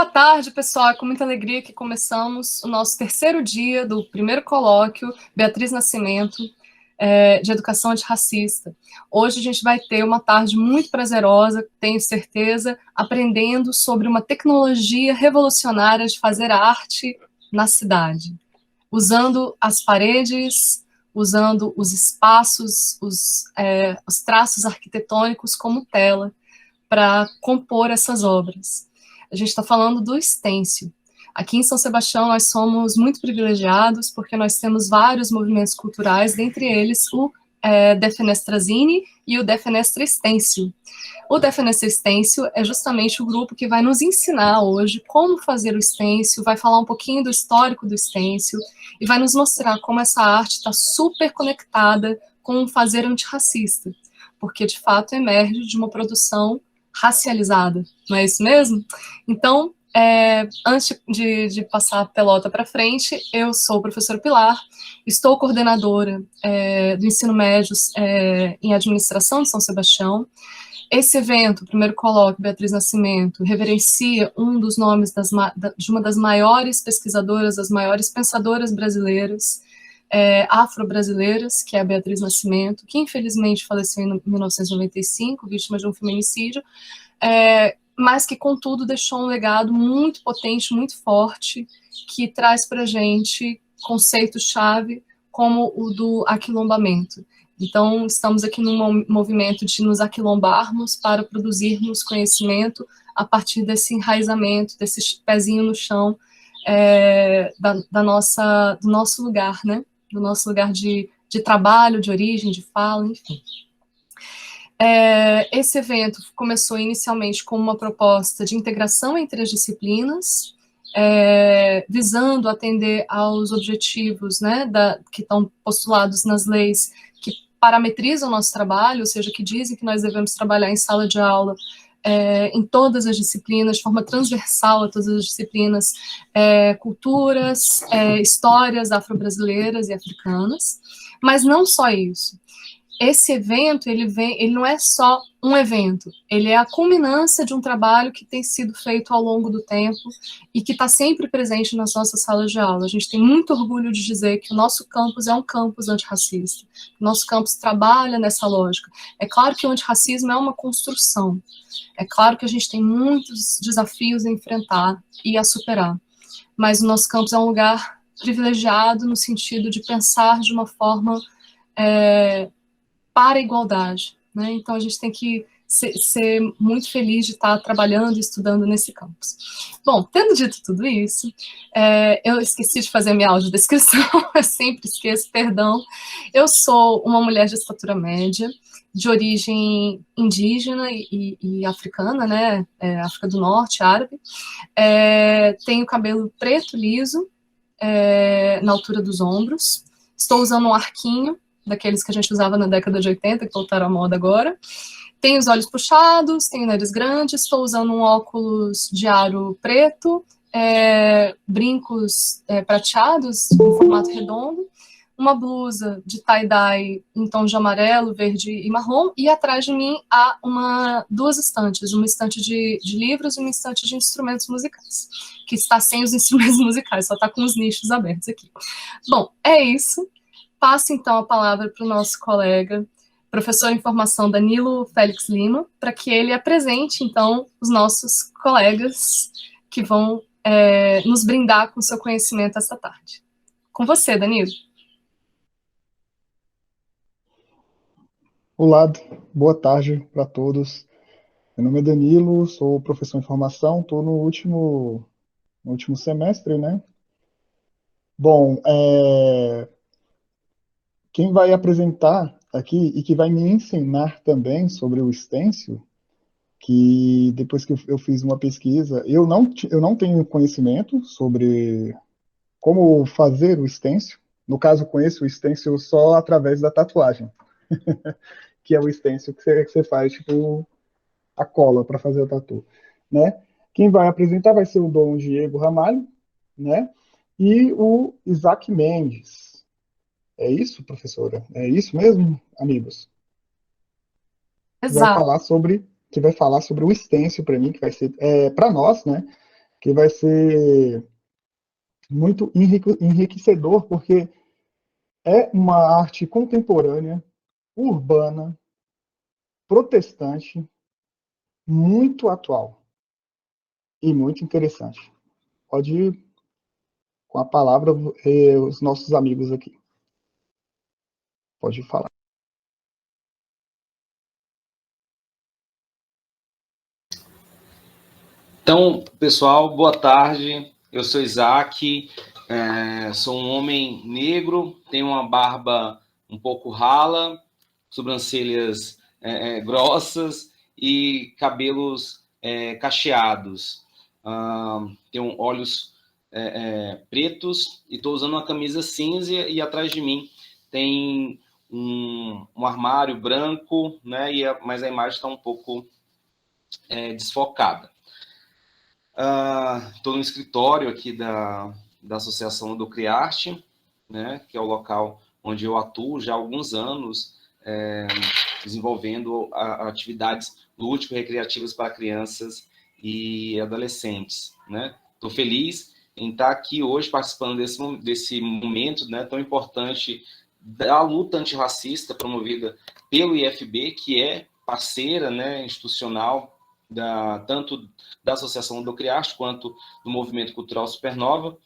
Boa tarde, pessoal. É com muita alegria que começamos o nosso terceiro dia do primeiro colóquio Beatriz Nascimento, de Educação Antirracista. Hoje a gente vai ter uma tarde muito prazerosa, tenho certeza, aprendendo sobre uma tecnologia revolucionária de fazer arte na cidade, usando as paredes, usando os espaços, os traços arquitetônicos como tela para compor essas obras. A gente está falando do stencil. Aqui em São Sebastião nós somos muito privilegiados porque nós temos vários movimentos culturais, dentre eles o Defenestrazine e o Defenestra Stencil. O Defenestra Stencil é justamente o grupo que vai nos ensinar hoje como fazer o stencil, vai falar um pouquinho do histórico do stencil e vai nos mostrar como essa arte está super conectada com o fazer antirracista, porque de fato emerge de uma produção racializada, não é isso mesmo? Então, antes de passar a pelota para frente, eu sou a professora Pilar, estou coordenadora do ensino médio em administração de São Sebastião. Esse evento, o primeiro colóquio, Beatriz Nascimento, reverencia um dos nomes de uma das maiores pesquisadoras, das maiores pensadoras brasileiras, afro-brasileiras, que é a Beatriz Nascimento, que infelizmente faleceu em 1995, vítima de um feminicídio, mas que, contudo, deixou um legado muito potente, muito forte, que traz para a gente conceitos-chave como o do aquilombamento. Então, estamos aqui num movimento de nos aquilombarmos para produzirmos conhecimento a partir desse enraizamento, desse pezinho no chão, do nosso lugar, né? Do nosso lugar de trabalho, de origem, de fala, enfim. Esse evento começou inicialmente como uma proposta de integração entre as disciplinas, visando atender aos objetivos, né, que estão postulados nas leis que parametrizam o nosso trabalho, ou seja, que dizem que nós devemos trabalhar em sala de aula em todas as disciplinas, de forma transversal a todas as disciplinas, culturas, histórias afro-brasileiras e africanas, mas não só isso. Esse evento, ele não é só um evento, ele é a culminância de um trabalho que tem sido feito ao longo do tempo e que está sempre presente nas nossas salas de aula. A gente tem muito orgulho de dizer que o nosso campus é um campus antirracista, o nosso campus trabalha nessa lógica. É claro que o antirracismo é uma construção, é claro que a gente tem muitos desafios a enfrentar e a superar, mas o nosso campus é um lugar privilegiado no sentido de pensar de uma forma para a igualdade, né? Então a gente tem que ser muito feliz de estar trabalhando e estudando nesse campus. Bom, tendo dito tudo isso, eu esqueci de fazer a minha audiodescrição, eu sempre esqueço, perdão. Eu sou uma mulher de estatura média, de origem indígena e africana, né? África do Norte, árabe. Tenho cabelo preto, liso, na altura dos ombros. Estou usando um arquinho, daqueles que a gente usava na década de 80, que voltaram à moda agora. Tenho os olhos puxados, tenho o nariz grande, estou usando um óculos de aro preto, brincos prateados, em formato redondo, uma blusa de tie-dye em tons de amarelo, verde e marrom, e atrás de mim há duas estantes, uma estante de livros e uma estante de instrumentos musicais, que está sem os instrumentos musicais, só está com os nichos abertos aqui. Bom, é isso. Passo, então, a palavra para o nosso colega, professor em formação Danilo Félix Lima, para que ele apresente, então, os nossos colegas que vão nos brindar com seu conhecimento essa tarde. Com você, Danilo. Olá, boa tarde para todos. Meu nome é Danilo, sou professor em formação, estou no último semestre, né? Bom, quem vai apresentar aqui e que vai me ensinar também sobre o stencil, que depois que eu fiz uma pesquisa, eu não tenho conhecimento sobre como fazer o stencil. No caso, conheço o stencil só através da tatuagem, que é o stencil que você faz, tipo, a cola para fazer o tatu, né? Quem vai apresentar vai ser o Dom Diego Ramalho, né? E o Isaac Mendes. É isso, professora? É isso mesmo, amigos? Que vai Exato. falar sobre, que vai falar sobre o stencil para mim, que vai ser para nós, né? que vai ser muito enriquecedor, porque é uma arte contemporânea, urbana, protestante, muito atual e muito interessante. Pode ir com a palavra os nossos amigos aqui. Pode falar. Então, pessoal, boa tarde. Eu sou Isaac, sou um homem negro, tenho uma barba um pouco rala, sobrancelhas grossas e cabelos cacheados. Tenho olhos pretos e estou usando uma camisa cinza e atrás de mim tem um armário branco, né? Mas a imagem está um pouco desfocada. Estou no escritório aqui da Associação do Criarte, né, que é o local onde eu atuo já há alguns anos, desenvolvendo atividades lúdico-recreativas para crianças e adolescentes. Estou feliz em estar aqui hoje participando desse momento, né, tão importante da luta antirracista promovida pelo IFB, que é parceira, né, institucional tanto da Associação do Criarte quanto do Movimento Cultural Supernova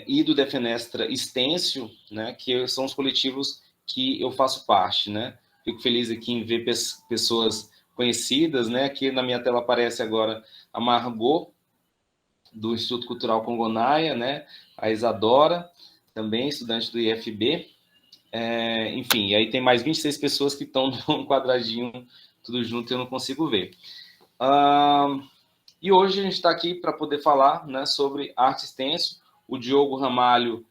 e do Defenestra Estêncio, né, que são os coletivos que eu faço parte, né? Fico feliz aqui em ver pessoas conhecidas, né? Aqui na minha tela aparece agora a Margot, do Instituto Cultural Congonaia, né? A Isadora, também estudante do IFB. Enfim, e aí tem mais 26 pessoas que estão num quadradinho, tudo junto, e eu não consigo ver. E hoje a gente está aqui para poder falar, né, sobre arte extenso. O Diogo Ramalho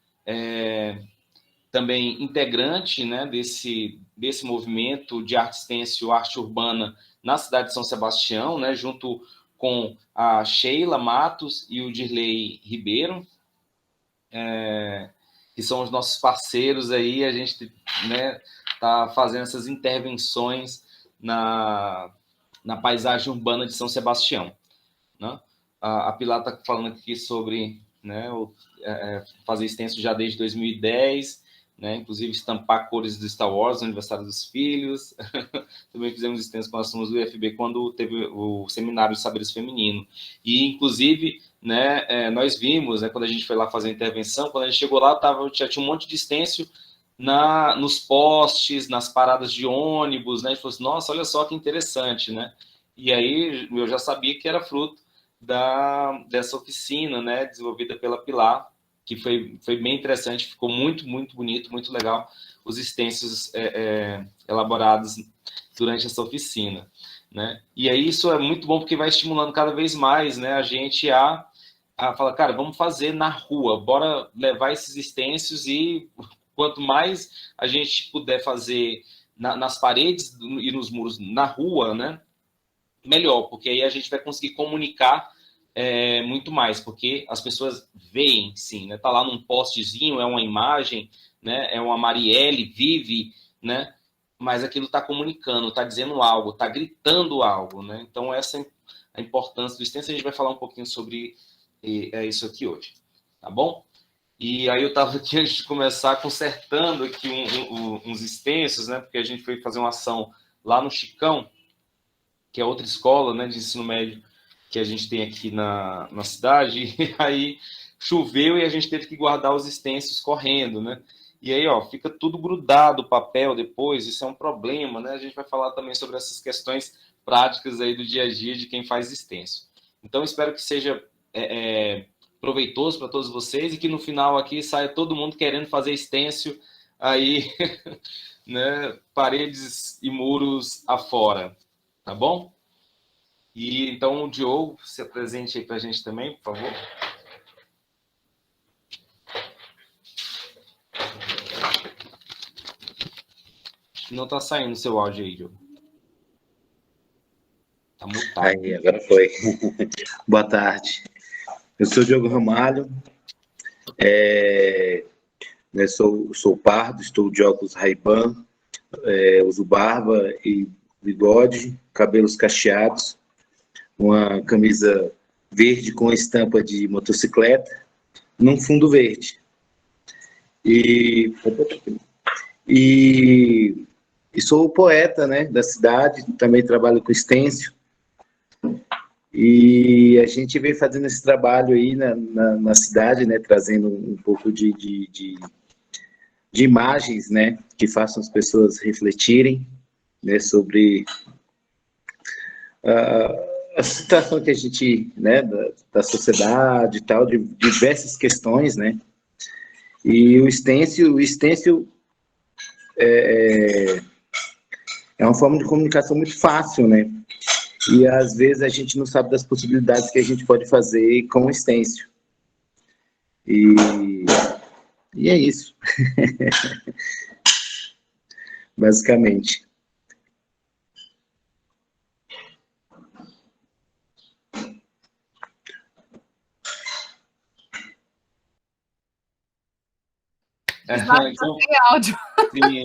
também integrante, né, desse movimento de arte extenso, arte urbana na cidade de São Sebastião, né, junto com a Sheila Matos e o Dirley Ribeiro, que são os nossos parceiros aí. A gente, né, tá fazendo essas intervenções na paisagem urbana de São Sebastião, né? A Pilar está falando aqui sobre, né, fazer extenso já desde 2010, né, inclusive estampar cores do Star Wars no aniversário dos filhos. Também fizemos extenso com as turmas do UFB quando teve o seminário de saberes feminino. E, inclusive, né, nós vimos, né, quando a gente foi lá fazer a intervenção, quando a gente chegou lá, já tinha um monte de extenso nos postes, nas paradas de ônibus, né? A gente falou assim, nossa, olha só que interessante, né? E aí eu já sabia que era fruto dessa oficina, né, desenvolvida pela Pilar, que foi bem interessante, ficou muito, muito bonito, muito legal, os extensos elaborados durante essa oficina, né? E aí isso é muito bom porque vai estimulando cada vez mais, né, a gente a falar, cara, vamos fazer na rua, bora levar esses extensos, e quanto mais a gente puder fazer nas paredes e nos muros na rua, né, melhor, porque aí a gente vai conseguir comunicar muito mais, porque as pessoas veem, sim, né? Tá lá num postzinho, é uma imagem, né? É uma Marielle, vive, né? Mas aquilo está comunicando, está dizendo algo, está gritando algo, né? Então essa é a importância do extenso. A gente vai falar um pouquinho sobre isso aqui hoje, tá bom? E aí eu estava aqui, antes de começar, consertando aqui uns extensos, né? Porque a gente foi fazer uma ação lá no Chicão, que é outra escola, né, de ensino médio que a gente tem aqui na cidade, e aí choveu e a gente teve que guardar os extensos correndo, né? E aí, ó, fica tudo grudado o papel depois, isso é um problema, né? A gente vai falar também sobre essas questões práticas aí do dia a dia de quem faz extenso. Então, espero que seja proveitoso para todos vocês e que no final aqui saia todo mundo querendo fazer extenso aí, né, paredes e muros afora. Tá bom? E então o Diogo se apresente aí para a gente também, por favor. Não está saindo o seu áudio aí, Diogo. Tá mutado. Aí, agora foi. Boa tarde. Eu sou o Diogo Ramalho. Eu sou pardo, estou de óculos Ray-Ban, uso barba e bigode, cabelos cacheados, uma camisa verde com estampa de motocicleta, num fundo verde. E sou poeta, né, da cidade, também trabalho com stencil. E a gente vem fazendo esse trabalho aí na cidade, né, trazendo um pouco de imagens, né, que façam as pessoas refletirem, né, sobre a situação que a gente, né, da sociedade e tal, de diversas questões, né. E o stencil é uma forma de comunicação muito fácil, né. E às vezes a gente não sabe das possibilidades que a gente pode fazer com o stencil. E é isso. Basicamente. Então, Tem áudio. sim.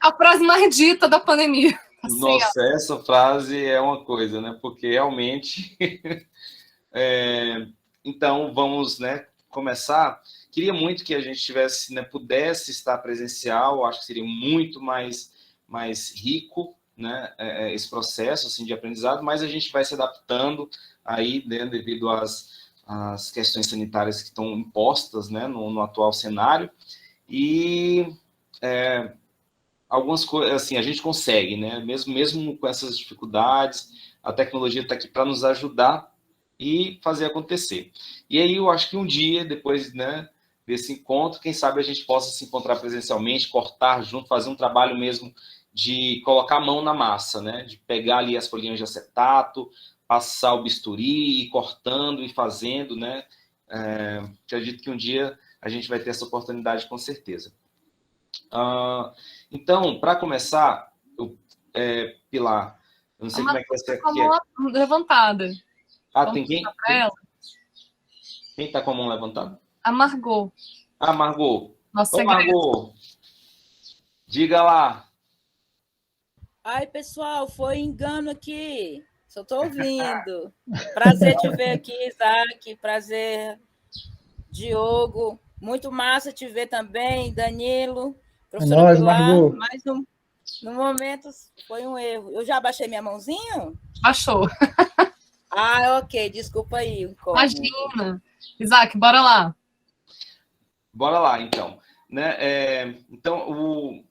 A frase mais dita da pandemia. Assim, Nossa, essa frase é uma coisa, né? Porque realmente. Então, vamos, né, começar. Queria muito que a gente tivesse, né, pudesse estar presencial. Acho que seria muito mais rico, né, esse processo assim, de aprendizado. Mas a gente vai se adaptando aí, né, devido às questões sanitárias que estão impostas, né, no atual cenário. E algumas coisas, assim, a gente consegue, né? Mesmo com essas dificuldades, a tecnologia está aqui para nos ajudar e fazer acontecer. E aí eu acho que um dia, depois, né, desse encontro, quem sabe a gente possa se encontrar presencialmente, cortar junto, fazer um trabalho mesmo de colocar a mão na massa, né? De pegar ali as folhinhas de acetato, passar o bisturi, ir cortando e fazendo, né? Acredito que um dia a gente vai ter essa oportunidade com certeza. Então, para começar, Pilar, eu não sei como é que vai ser aqui. a mão levantada. Tem quem? Quem está com a mão levantada? A Margot. Margot. Nossa, Ô, Margot, diga lá. Ai, pessoal, foi engano aqui. Só estou ouvindo. Prazer te ver aqui, Isaac. Prazer, Diogo. Muito massa te ver também, Danilo. Professora Pilar. Mas no momento foi um erro. Eu já baixei minha mãozinha? Baixou. Ok. Desculpa aí. Imagina. Isaac, bora lá. Bora lá, então. Né? Então, o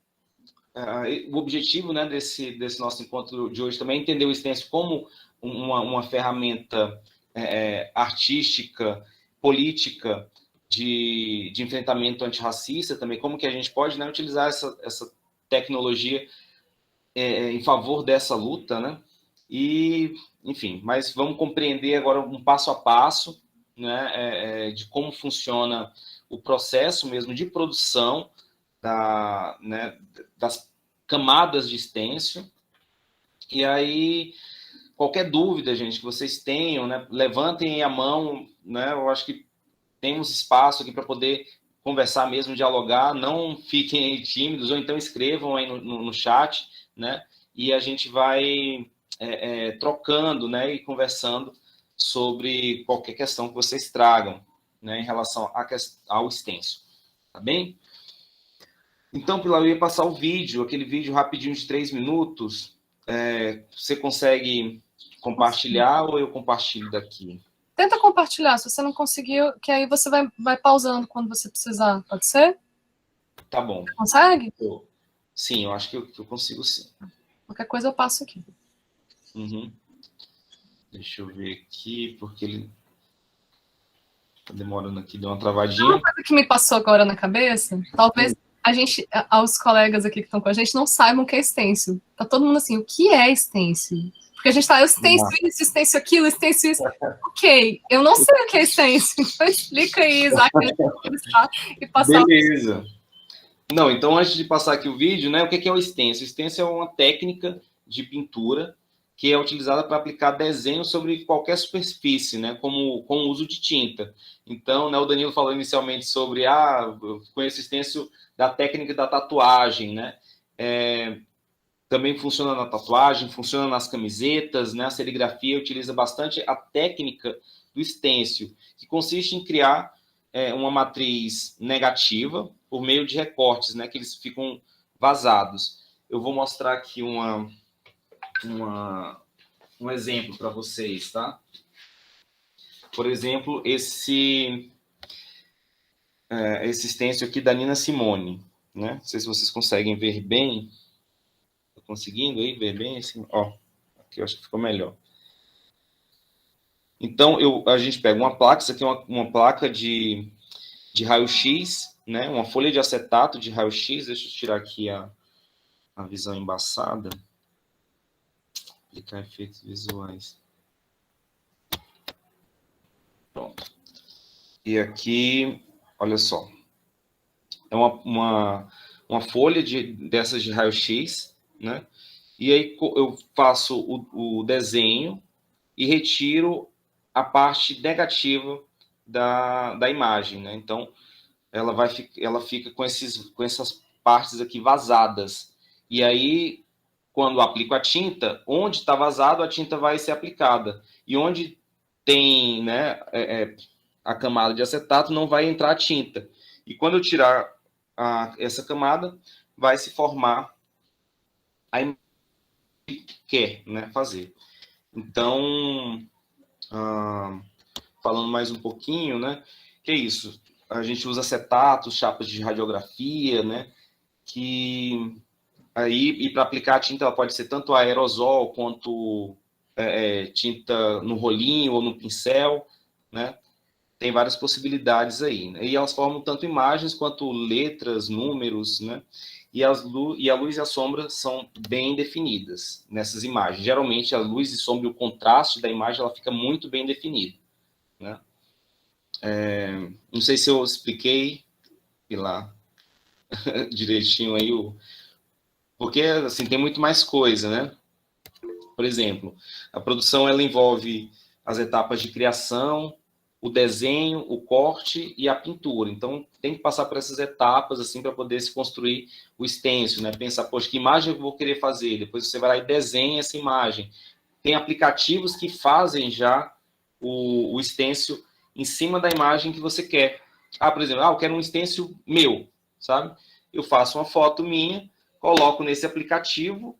objetivo, né, desse nosso encontro de hoje também é entender o stencil como uma ferramenta artística, política, de enfrentamento antirracista também, como que a gente pode, né, utilizar essa tecnologia em favor dessa luta, né? E, enfim, mas vamos compreender agora um passo a passo, né, de como funciona o processo mesmo de produção das camadas de stencil. E aí, qualquer dúvida, gente, que vocês tenham, né, levantem a mão, né? Eu acho que temos espaço aqui para poder conversar mesmo, dialogar, não fiquem tímidos, ou então escrevam aí no chat, né? E a gente vai trocando, né, e conversando sobre qualquer questão que vocês tragam, né, em relação ao stencil, tá bem? Então, Pilar, eu ia passar o vídeo, aquele vídeo rapidinho de 3 minutos. Você consegue compartilhar ou eu compartilho daqui? Tenta compartilhar, se você não conseguir, que aí você vai pausando quando você precisar, pode ser? Tá bom. Você consegue? Sim, eu acho que eu consigo sim. Qualquer coisa eu passo aqui. Uhum. Deixa eu ver aqui, porque ele tá demorando aqui, deu uma travadinha. Uma coisa que me passou agora na cabeça, talvez os colegas aqui que estão com a gente não saibam o que é stencil. Tá todo mundo assim, o que é stencil? Porque a gente tá, stencil isso, stencil aquilo, stencil isso. Ok, eu não sei o que é stencil, então explica aí, Isaac, e passar. Beleza. Não, então antes de passar aqui o vídeo, né, o que é o stencil? O stencil é uma técnica de pintura que é utilizada para aplicar desenho sobre qualquer superfície, né, com o uso de tinta. Então, né, o Danilo falou inicialmente sobre, eu conheço stencil da técnica da tatuagem, né? também funciona na tatuagem, funciona nas camisetas, né? A serigrafia utiliza bastante a técnica do estêncil, que consiste em criar uma matriz negativa por meio de recortes, né? Que eles ficam vazados. Eu vou mostrar aqui um exemplo para vocês, tá? Por exemplo, esse estêncil aqui da Nina Simone, né? Não sei se vocês conseguem ver bem. Tô conseguindo aí ver bem assim? Ó, aqui eu acho que ficou melhor. Então, a gente pega uma placa, isso aqui é uma placa de raio-x, né? Uma folha de acetato de raio-x. Deixa eu tirar aqui a visão embaçada. Aplicar efeitos visuais. Pronto. E aqui, olha só. É uma folha dessas de raio-x, né? E aí eu faço o desenho e retiro a parte negativa da imagem, né? Então, ela fica com essas partes aqui vazadas. E aí, quando eu aplico a tinta, onde está vazado, a tinta vai ser aplicada. E onde tem, né, a camada de acetato, não vai entrar a tinta. E quando eu tirar essa camada, vai se formar a imagem que quer, né, fazer. Então, falando mais um pouquinho, né, que é isso? A gente usa acetatos, chapas de radiografia, né, que aí, e para aplicar a tinta, ela pode ser tanto aerosol quanto tinta no rolinho ou no pincel, né? Tem várias possibilidades aí, né? E elas formam tanto imagens quanto letras, números, né? E a luz e a sombra são bem definidas nessas imagens. Geralmente, a luz e sombra e o contraste da imagem ela fica muito bem definido, né? Não sei se eu expliquei lá direitinho aí porque assim tem muito mais coisa, né? Por exemplo, a produção ela envolve as etapas de criação, o desenho, o corte e a pintura. Então, tem que passar por essas etapas assim para poder se construir o stencil, né? Pensar, poxa, que imagem eu vou querer fazer? Depois você vai lá e desenha essa imagem. Tem aplicativos que fazem já o stencil em cima da imagem que você quer. Por exemplo, eu quero um stencil meu, sabe? Eu faço uma foto minha, coloco nesse aplicativo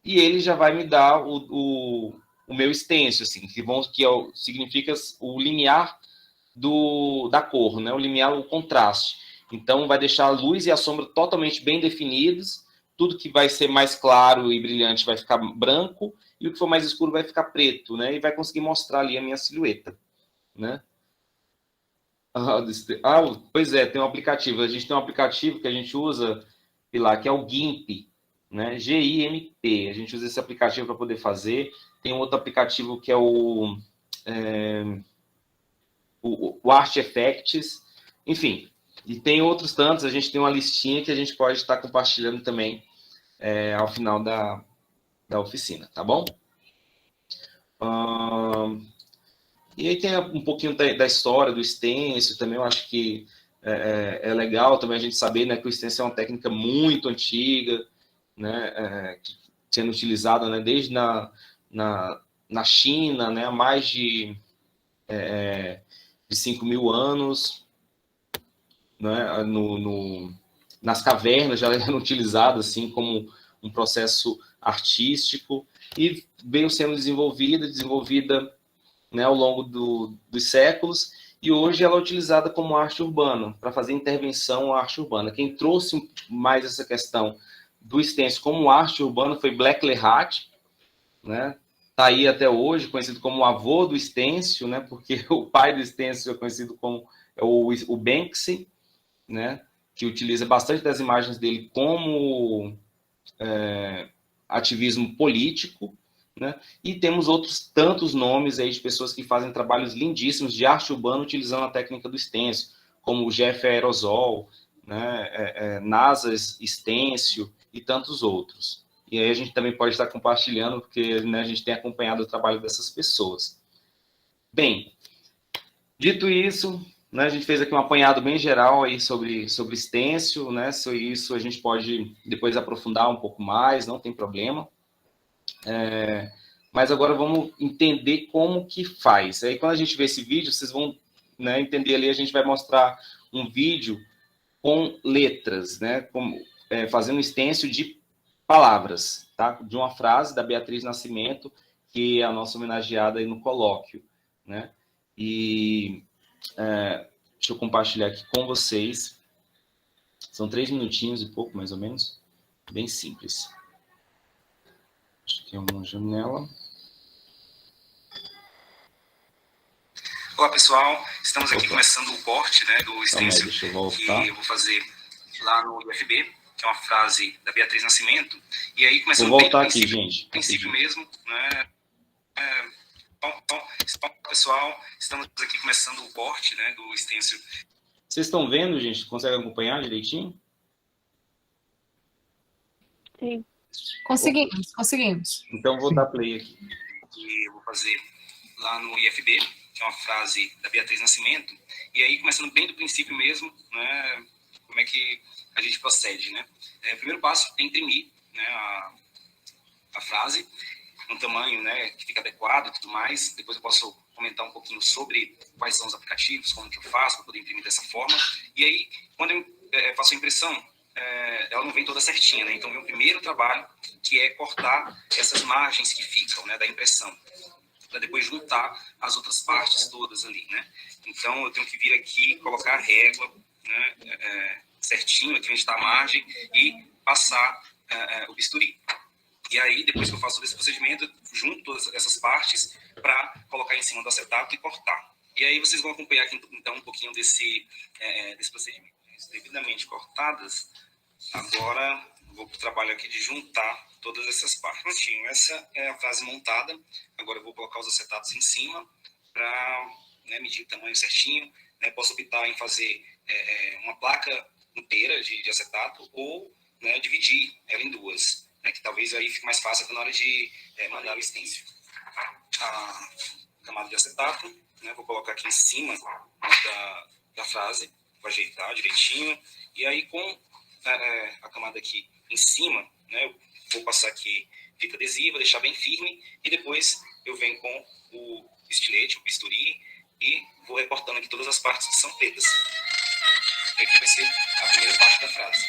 e ele já vai me dar o meu stencil, assim, significa o limiar da cor, né? O limiar, o contraste. Então, vai deixar a luz e a sombra totalmente bem definidos, tudo que vai ser mais claro e brilhante vai ficar branco, e o que for mais escuro vai ficar preto, né? E vai conseguir mostrar ali a minha silhueta, né? Pois é, tem um aplicativo. A gente tem um aplicativo que a gente usa, sei lá, que é o GIMP, né? GIMP. A gente usa esse aplicativo para poder fazer. Tem um outro aplicativo que é o Art Effects. Enfim, e tem outros tantos. A gente tem uma listinha que a gente pode estar compartilhando também ao final da oficina, tá bom? E aí tem um pouquinho da história do stencil também. Eu acho que é legal também a gente saber, né, que o stencil é uma técnica muito antiga, né, sendo utilizada, né, desde na China, né, há mais de 5.000 anos, né, nas cavernas já eram utilizadas assim como um processo artístico e veio sendo desenvolvida, né, ao longo dos séculos, e hoje ela é utilizada como arte urbana, para fazer intervenção à arte urbana. Quem trouxe mais essa questão do stencil como arte urbana foi Black Lehat, né? Está aí até hoje, conhecido como o avô do stencil, né? Porque o pai do stencil é conhecido como o Banksy, né? Que utiliza bastante das imagens dele como ativismo político, né? E temos outros tantos nomes aí de pessoas que fazem trabalhos lindíssimos de arte urbana utilizando a técnica do stencil, como o Jeff Aerosol, né? Nasas Stencil e tantos outros. E aí a gente também pode estar compartilhando, porque, né, a gente tem acompanhado o trabalho dessas pessoas. Bem, dito isso, né? A gente fez aqui um apanhado bem geral aí sobre stencil, né? Isso a gente pode depois aprofundar um pouco mais, não tem problema. Mas agora vamos entender como que faz. Aí quando a gente vê esse vídeo, vocês vão, né, entender ali, a gente vai mostrar um vídeo com letras, né? Fazendo um stencil de palavras, tá? De uma frase da Beatriz Nascimento, que é a nossa homenageada aí no colóquio, né? E deixa eu compartilhar aqui com vocês. São 3 minutinhos e pouco, mais ou menos. Bem simples. Acho que é uma janela. Olá, pessoal. Estamos aqui começando o corte, né, do stencil que eu vou fazer lá no IFB, que é uma frase da Beatriz Nascimento. E aí, começando vou voltar aqui, gente. Princípio mesmo, né? Bom, pessoal, estamos aqui começando o corte, né, do stencil. Vocês estão vendo, gente? Conseguem acompanhar direitinho? Sim. Conseguimos. Então, vou dar play aqui. Que eu vou fazer lá no IFB, que é uma frase da Beatriz Nascimento. E aí, começando bem do princípio mesmo, né, como é que a gente procede, né? O primeiro passo é imprimir, né, a frase, um tamanho, né, que fica adequado e tudo mais. Depois eu posso comentar um pouquinho sobre quais são os aplicativos, como que eu faço para poder imprimir dessa forma. E aí, quando eu faço a impressão, ela não vem toda certinha, né? Então vem o primeiro trabalho, que é cortar essas margens que ficam, né, da impressão, para depois juntar as outras partes todas ali, né? Então eu tenho que vir aqui, colocar a régua, né, certinho, aqui onde está a margem, e passar o bisturi. E aí, depois que eu faço esse procedimento, eu junto todas essas partes para colocar em cima do acetato e cortar. E aí vocês vão acompanhar aqui, então, um pouquinho desse procedimento. Devidamente cortadas, agora vou para o trabalho aqui de juntar todas essas partes. Prontinho, essa é a frase montada. Agora eu vou colocar os acetatos em cima para, né, medir o tamanho certinho. Né? Posso optar em fazer uma placa inteira de acetato ou, né, dividir ela em duas, né, que talvez aí fique mais fácil na hora de mandar o stencil. A camada de acetato, né, vou colocar aqui em cima da frase, vou ajeitar direitinho, e aí com a camada aqui em cima, né, eu vou passar aqui fita adesiva, deixar bem firme, e depois eu venho com o estilete, o bisturi, e vou recortando aqui todas as partes que são pretas. E aqui vai ser a primeira parte da frase.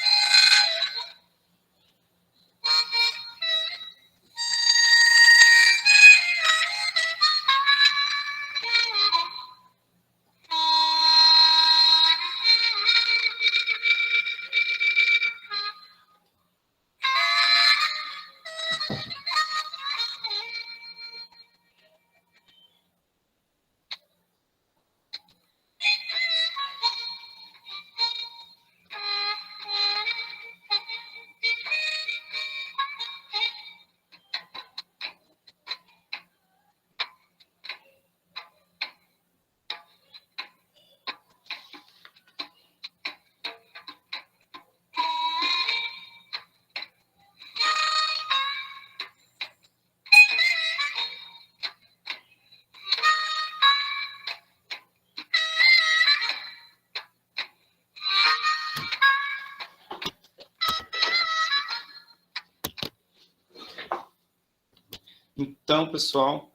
Então, pessoal,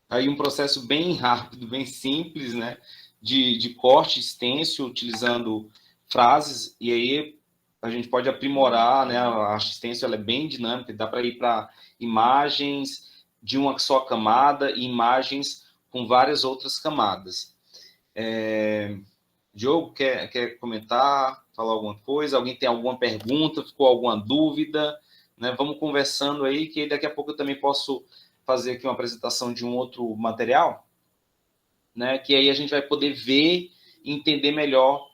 aí um processo bem rápido, bem simples, né, de corte stencil, utilizando frases, e aí a gente pode aprimorar, né, a stencil ela é bem dinâmica, dá para ir para imagens de uma só camada e imagens com várias outras camadas. Diogo, quer comentar, falar alguma coisa? Alguém tem alguma pergunta, ficou alguma dúvida? Né? Vamos conversando aí, que daqui a pouco eu também posso fazer aqui uma apresentação de um outro material, né? Que aí a gente vai poder ver e entender melhor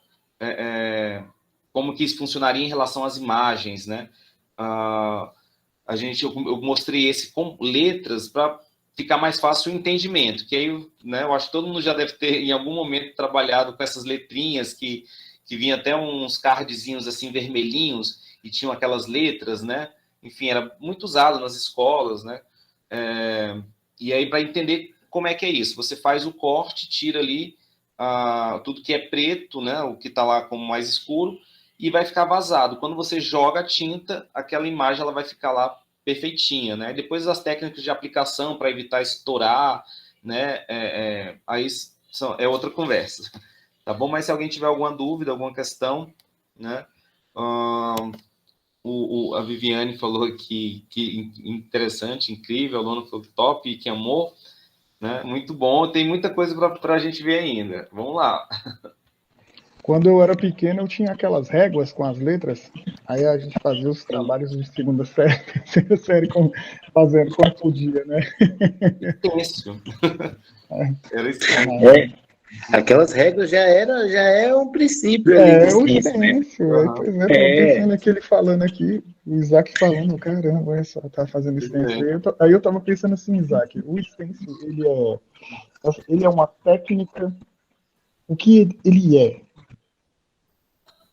como que isso funcionaria em relação às imagens, né? Eu mostrei esse com letras para ficar mais fácil o entendimento, que aí, né, eu acho que todo mundo já deve ter, em algum momento, trabalhado com essas letrinhas que vinham até uns cardzinhos assim, vermelhinhos, e tinham aquelas letras, né? Enfim, era muito usado nas escolas, né? E aí, para entender como é que é isso? Você faz o corte, tira ali tudo que é preto, né, o que está lá como mais escuro, e vai ficar vazado. Quando você joga a tinta, aquela imagem ela vai ficar lá perfeitinha, né? Depois as técnicas de aplicação para evitar estourar, né, aí é outra conversa, tá bom? Mas se alguém tiver alguma dúvida, alguma questão, né, a Viviane falou que interessante, incrível, o aluno falou top, que amou, né? Muito bom, tem muita coisa para a gente ver ainda. Vamos lá. Quando eu era pequeno, eu tinha aquelas réguas com as letras, aí a gente fazia os trabalhos de segunda série, terceira série, fazendo como podia, né? Isso. Era isso. Aquelas regras já é um princípio ali. O stencil, né? Pois é, tô pensando aqui, ele falando aqui, o Isaac falando, caramba, olha só, tá fazendo stencil. Aí eu tava pensando assim, Isaac, o stencil, ele é uma técnica, o que ele é?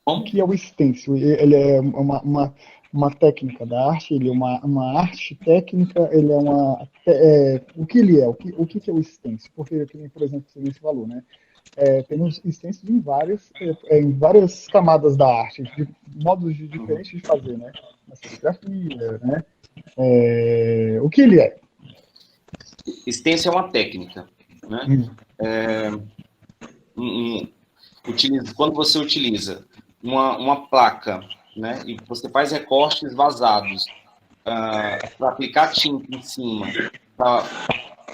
O que é o stencil? Ele é uma técnica da arte, ele é uma arte técnica, ele é uma... o que ele é? O que é o stencil? Porque, por exemplo, você falou, né? Temos stencils em várias camadas da arte, de modos diferentes de fazer, né? Na serigrafia, né? O que ele é? Stencil é uma técnica, né? Quando você utiliza uma placa, né, e você faz recortes vazados para aplicar tinta em cima, para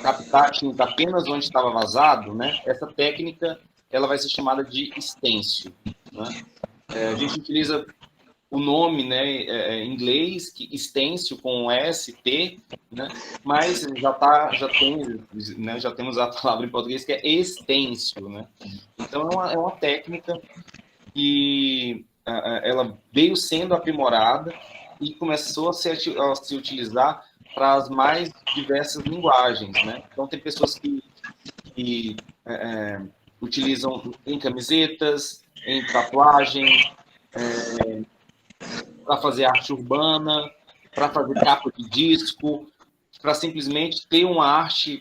captar a tinta apenas onde estava vazado, né, essa técnica ela vai ser chamada de stencil, né? A gente utiliza o nome, né, em inglês, que stencil com ST, né, mas já temos a palavra em português que é stencil, né? Então é uma técnica que ela veio sendo aprimorada e começou a se utilizar para as mais diversas linguagens, né? Então tem pessoas que utilizam em camisetas, em tatuagens, para fazer arte urbana, para fazer capa de disco, para simplesmente ter uma arte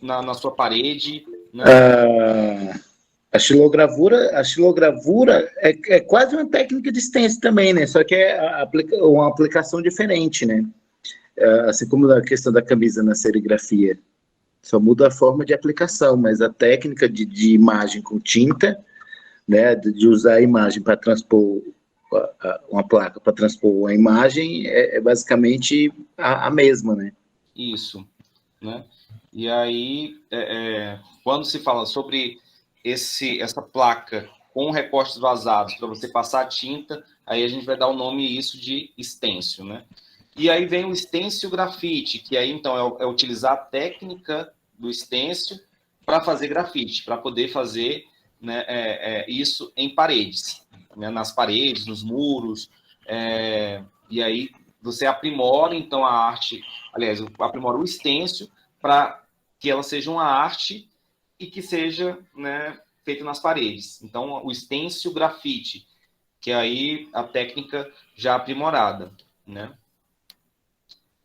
na sua parede, né? A xilogravura é quase uma técnica de stencil também, né? Só que é uma aplicação diferente, né? Assim como a questão da camisa na serigrafia. Só muda a forma de aplicação, mas a técnica de imagem com tinta, né? De usar a imagem para transpor uma placa, para transpor a imagem, é basicamente a mesma, né? Isso, né? E aí, quando se fala sobre essa placa com recortes vazados para você passar a tinta, aí a gente vai dar o nome isso de stencil, né? E aí vem o stencil grafite, que aí então é utilizar a técnica do stencil para fazer grafite, para poder fazer, né, isso em paredes, né, nas paredes, nos muros, e aí você aprimora então a arte, aliás, aprimora o stencil para que ela seja uma arte e que seja, né, feito nas paredes. Então, o stencil grafite, que aí a técnica já aprimorada, né?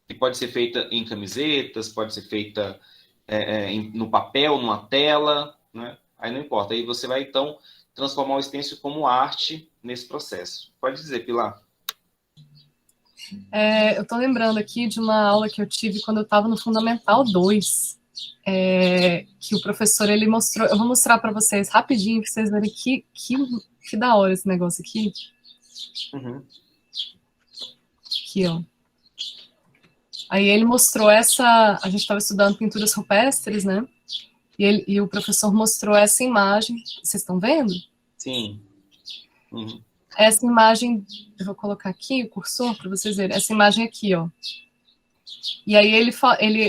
Que pode ser feita em camisetas, pode ser feita no papel, numa tela, né? Aí não importa. Aí você vai, então, transformar o stencil como arte nesse processo. Pode dizer, Pilar. Eu estou lembrando aqui de uma aula que eu tive quando eu estava no Fundamental 2, que o professor, ele mostrou, eu vou mostrar para vocês rapidinho, para vocês verem que da hora esse negócio aqui. Uhum. Aqui, ó. Aí ele mostrou a gente estava estudando pinturas rupestres, né? E o professor mostrou essa imagem, vocês estão vendo? Sim. Uhum. Essa imagem, eu vou colocar aqui o cursor para vocês verem, essa imagem aqui, ó. E aí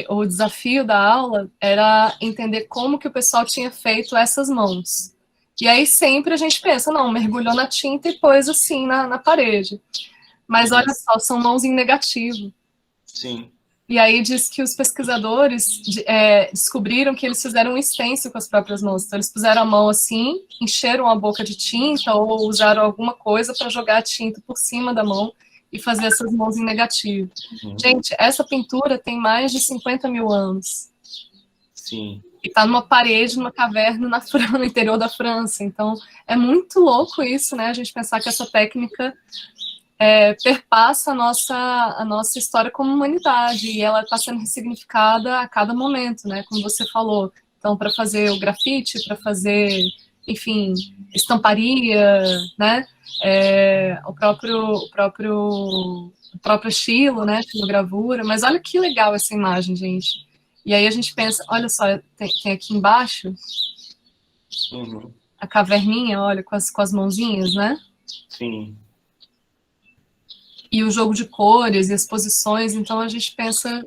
o desafio da aula era entender como que o pessoal tinha feito essas mãos. E aí sempre a gente pensa, não, mergulhou na tinta e pôs assim na parede. Mas olha só, são mãos em negativo. Sim. E aí diz que os pesquisadores descobriram que eles fizeram um stencil com as próprias mãos. Então eles puseram a mão assim, encheram a boca de tinta ou usaram alguma coisa para jogar a tinta por cima da mão e fazer essas mãos em negativo. Gente, essa pintura tem mais de 50 mil anos. Sim. e está numa parede, numa caverna no interior da França. Então, é muito louco isso, né? A gente pensar que essa técnica perpassa a nossa história como humanidade, e ela está sendo ressignificada a cada momento, né? Como você falou. Então, para fazer o grafite, para fazer, enfim, estamparia, né? O próprio estilo, né? Gravura. Mas olha que legal essa imagem, gente. E aí a gente pensa, olha só, tem aqui embaixo a caverninha, olha, com as mãozinhas, né? Sim. E o jogo de cores e as posições, então a gente pensa,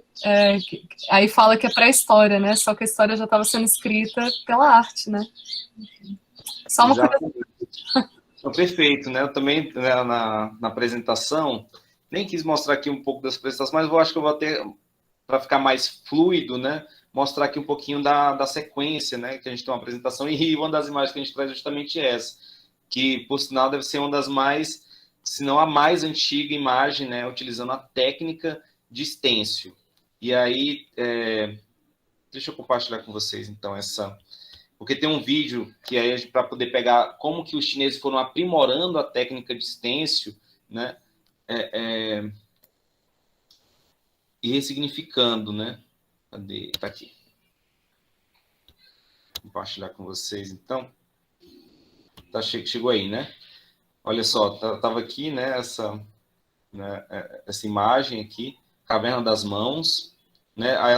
aí fala que é pré-história, né? Só que a história já estava sendo escrita pela arte, né? Só uma coisa. Perfeito, né? Eu também, né, na apresentação, nem quis mostrar aqui um pouco das apresentações, mas eu acho que eu vou ter, para ficar mais fluido, né? Mostrar aqui um pouquinho da sequência, né? Que a gente tem uma apresentação, e uma das imagens que a gente traz é justamente essa, que, por sinal, deve ser uma das mais, se não a mais antiga imagem, né? Utilizando a técnica de estêncil. E aí, deixa eu compartilhar com vocês, então, essa... Porque tem um vídeo que aí para poder pegar como que os chineses foram aprimorando a técnica de estêncil, né? E ressignificando, né? Cadê? Tá aqui. Vou compartilhar com vocês, então. Tá, chegou aí, né? Olha só, tava aqui, né? Essa imagem aqui, Caverna das Mãos, né? Aí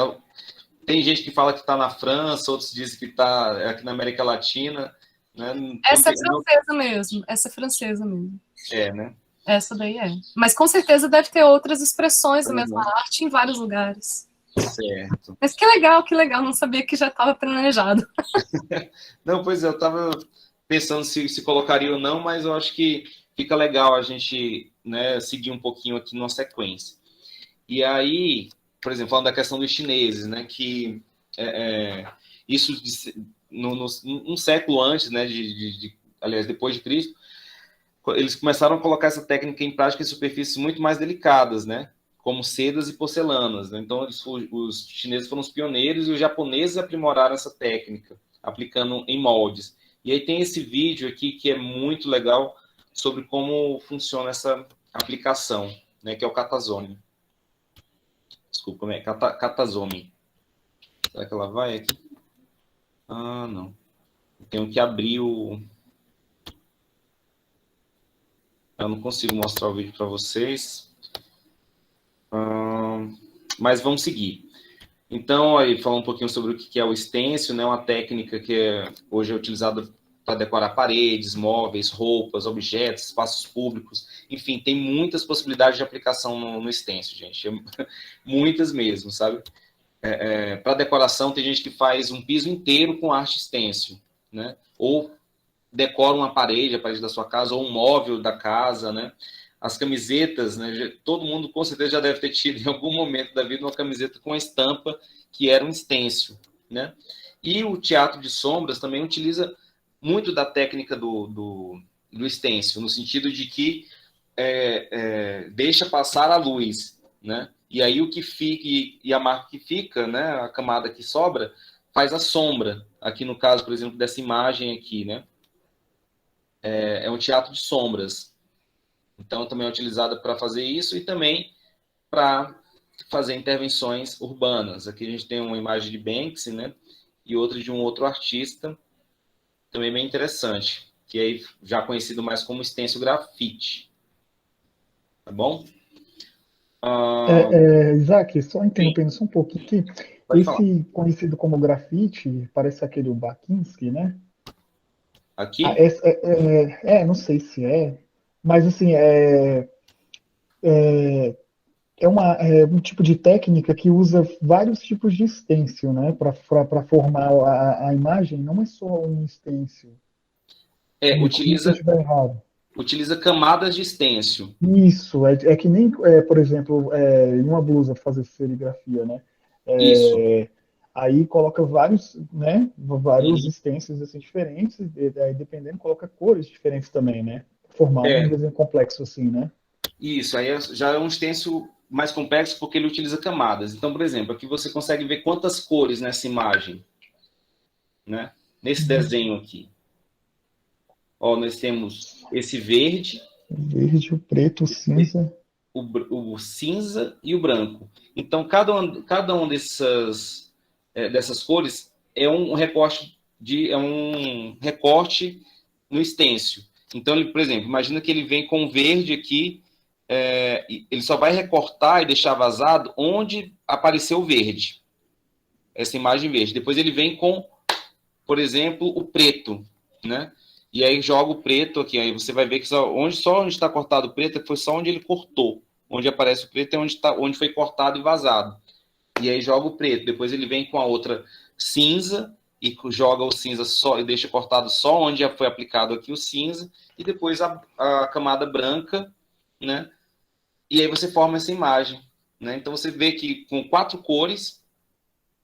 tem gente que fala que está na França, outros dizem que está aqui na América Latina, né? Essa é francesa mesmo. Essa é francesa mesmo. Né? Essa daí é. Mas com certeza deve ter outras expressões da mesma arte em vários lugares. Certo. Mas que legal. Não sabia que já estava planejado. Não, pois é, eu estava pensando se colocaria ou não, mas eu acho que fica legal a gente, né, seguir um pouquinho aqui numa sequência. E aí, por exemplo, falando da questão dos chineses, né, que isso um século antes, né, aliás, depois de Cristo, eles começaram a colocar essa técnica em prática em superfícies muito mais delicadas, né, como sedas e porcelanas, né? Então, os chineses foram os pioneiros e os japoneses aprimoraram essa técnica, aplicando em moldes. E aí tem esse vídeo aqui que é muito legal sobre como funciona essa aplicação, né, que é o Katazome. Desculpa, né? Katazome. Será que ela vai aqui? Ah, não. Eu tenho que abrir o... Eu não consigo mostrar o vídeo para vocês. Mas vamos seguir. Então, aí, falar um pouquinho sobre o que é o stencil, né? Uma técnica que hoje é utilizada para decorar paredes, móveis, roupas, objetos, espaços públicos. Enfim, tem muitas possibilidades de aplicação no stencil, gente. Muitas mesmo, sabe? Para decoração, tem gente que faz um piso inteiro com arte stencil, né? Ou decora a parede da sua casa, ou um móvel da casa, né? As camisetas, né? Todo mundo com certeza já deve ter tido em algum momento da vida uma camiseta com a estampa que era um stencil, né? E o teatro de sombras também utiliza muito da técnica do stencil, no sentido de que deixa passar a luz, né? E aí o que fica, e a marca que fica, né? A camada que sobra, faz a sombra. Aqui no caso, por exemplo, dessa imagem aqui, né? É um teatro de sombras. Então, também é utilizada para fazer isso e também para fazer intervenções urbanas. Aqui a gente tem uma imagem de Banksy, né? E outra de um outro artista, também bem interessante, que é já conhecido mais como stencil grafite. Tá bom? Isaac, só interrompendo só um pouquinho aqui. Pode Esse falar. conhecido como grafite, parece aquele Bakinski, né? Aqui? Não sei se é, mas assim, um tipo de técnica que usa vários tipos de stencil, né? Para formar a imagem, não é só um stencil. Se eu estiver errado. Utiliza camadas de stencil. Isso, é que nem, por exemplo, em uma blusa fazer serigrafia, né? Isso. Aí coloca vários, né? Vários stencils assim, diferentes, aí dependendo, coloca cores diferentes também, né? Formar um desenho complexo assim, né? Isso, aí já é um stencil mais complexo porque ele utiliza camadas. Então, por exemplo, aqui você consegue ver quantas cores nessa imagem. né? Nesse desenho aqui. Ó, nós temos esse verde. O verde, o preto, o cinza. O cinza e o branco. Então, cada um dessas cores é um recorte no estêncil. Então, ele, por exemplo, imagina que ele vem com verde aqui, ele só vai recortar e deixar vazado onde apareceu o verde. Essa imagem verde. Depois ele vem com, por exemplo, o preto, né? E aí joga o preto aqui, aí você vai ver que só onde está cortado o preto foi só onde ele cortou. Onde aparece o preto é onde foi cortado e vazado. E aí joga o preto. Depois ele vem com a outra cinza e joga o cinza só e deixa cortado só onde já foi aplicado aqui o cinza. E depois a camada branca, né? E aí você forma essa imagem, né? Então você vê que com 4 cores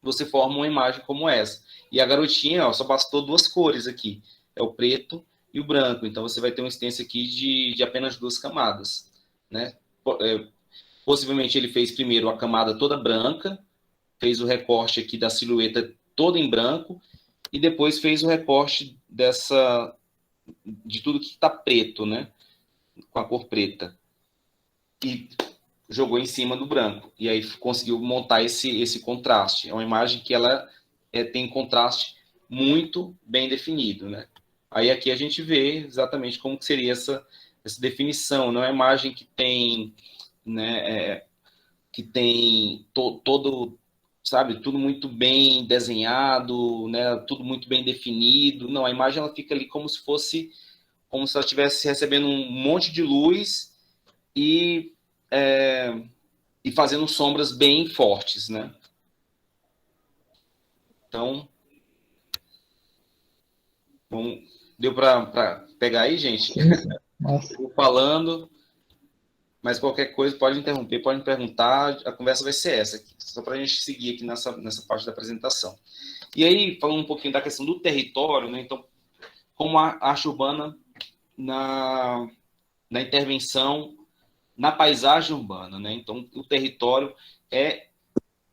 você forma uma imagem como essa. E a garotinha, ó, só bastou 2 cores aqui. É o preto e o branco. Então você vai ter um stencil aqui de apenas 2 camadas, né? Possivelmente ele fez primeiro a camada toda branca, fez o recorte aqui da silhueta toda em branco, e depois fez o recorte de tudo que está preto, né? Com a cor preta. E jogou em cima do branco. E aí conseguiu montar esse contraste. É uma imagem que ela tem contraste muito bem definido, né? Aí aqui a gente vê exatamente como que seria essa definição. Não é uma imagem que tem, né, todo, sabe, tudo muito bem desenhado, né, tudo muito bem definido. Não, a imagem ela fica ali como se ela estivesse recebendo um monte de luz e fazendo sombras bem fortes, né? Então, deu para pegar aí, gente? Estou falando, mas qualquer coisa pode interromper, pode me perguntar, a conversa vai ser essa aqui, só para a gente seguir aqui nessa parte da apresentação. E aí, falando um pouquinho da questão do território, né? Então, como a arte urbana na intervenção na paisagem urbana, né? Então, o território é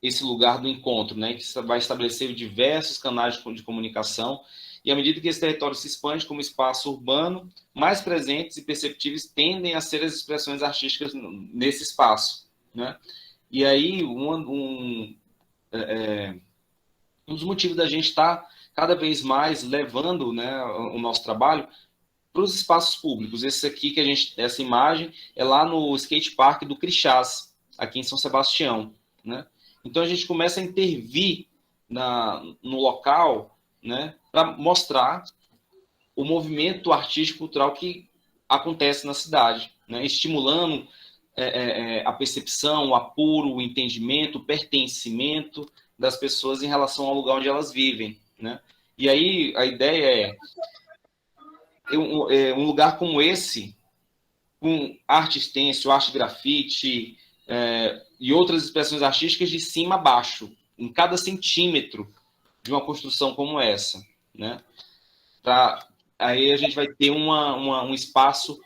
esse lugar do encontro, né? Que vai estabelecer diversos canais de comunicação, e à medida que esse território se expande como espaço urbano, mais presentes e perceptíveis tendem a ser as expressões artísticas nesse espaço, né? E aí, um dos motivos da gente estar cada vez mais levando, né, o nosso trabalho para os espaços públicos. Essa imagem é lá no skate park do Crixás, aqui em São Sebastião, né? Então a gente começa a intervir no local, né, para mostrar o movimento artístico cultural que acontece na cidade, né, estimulando a percepção, o apuro, o entendimento, o pertencimento das pessoas em relação ao lugar onde elas vivem, né? E aí a ideia um lugar como esse, com arte stencil, arte grafite e outras expressões artísticas de cima a baixo, em cada centímetro de uma construção como essa, né? Aí a gente vai ter um espaço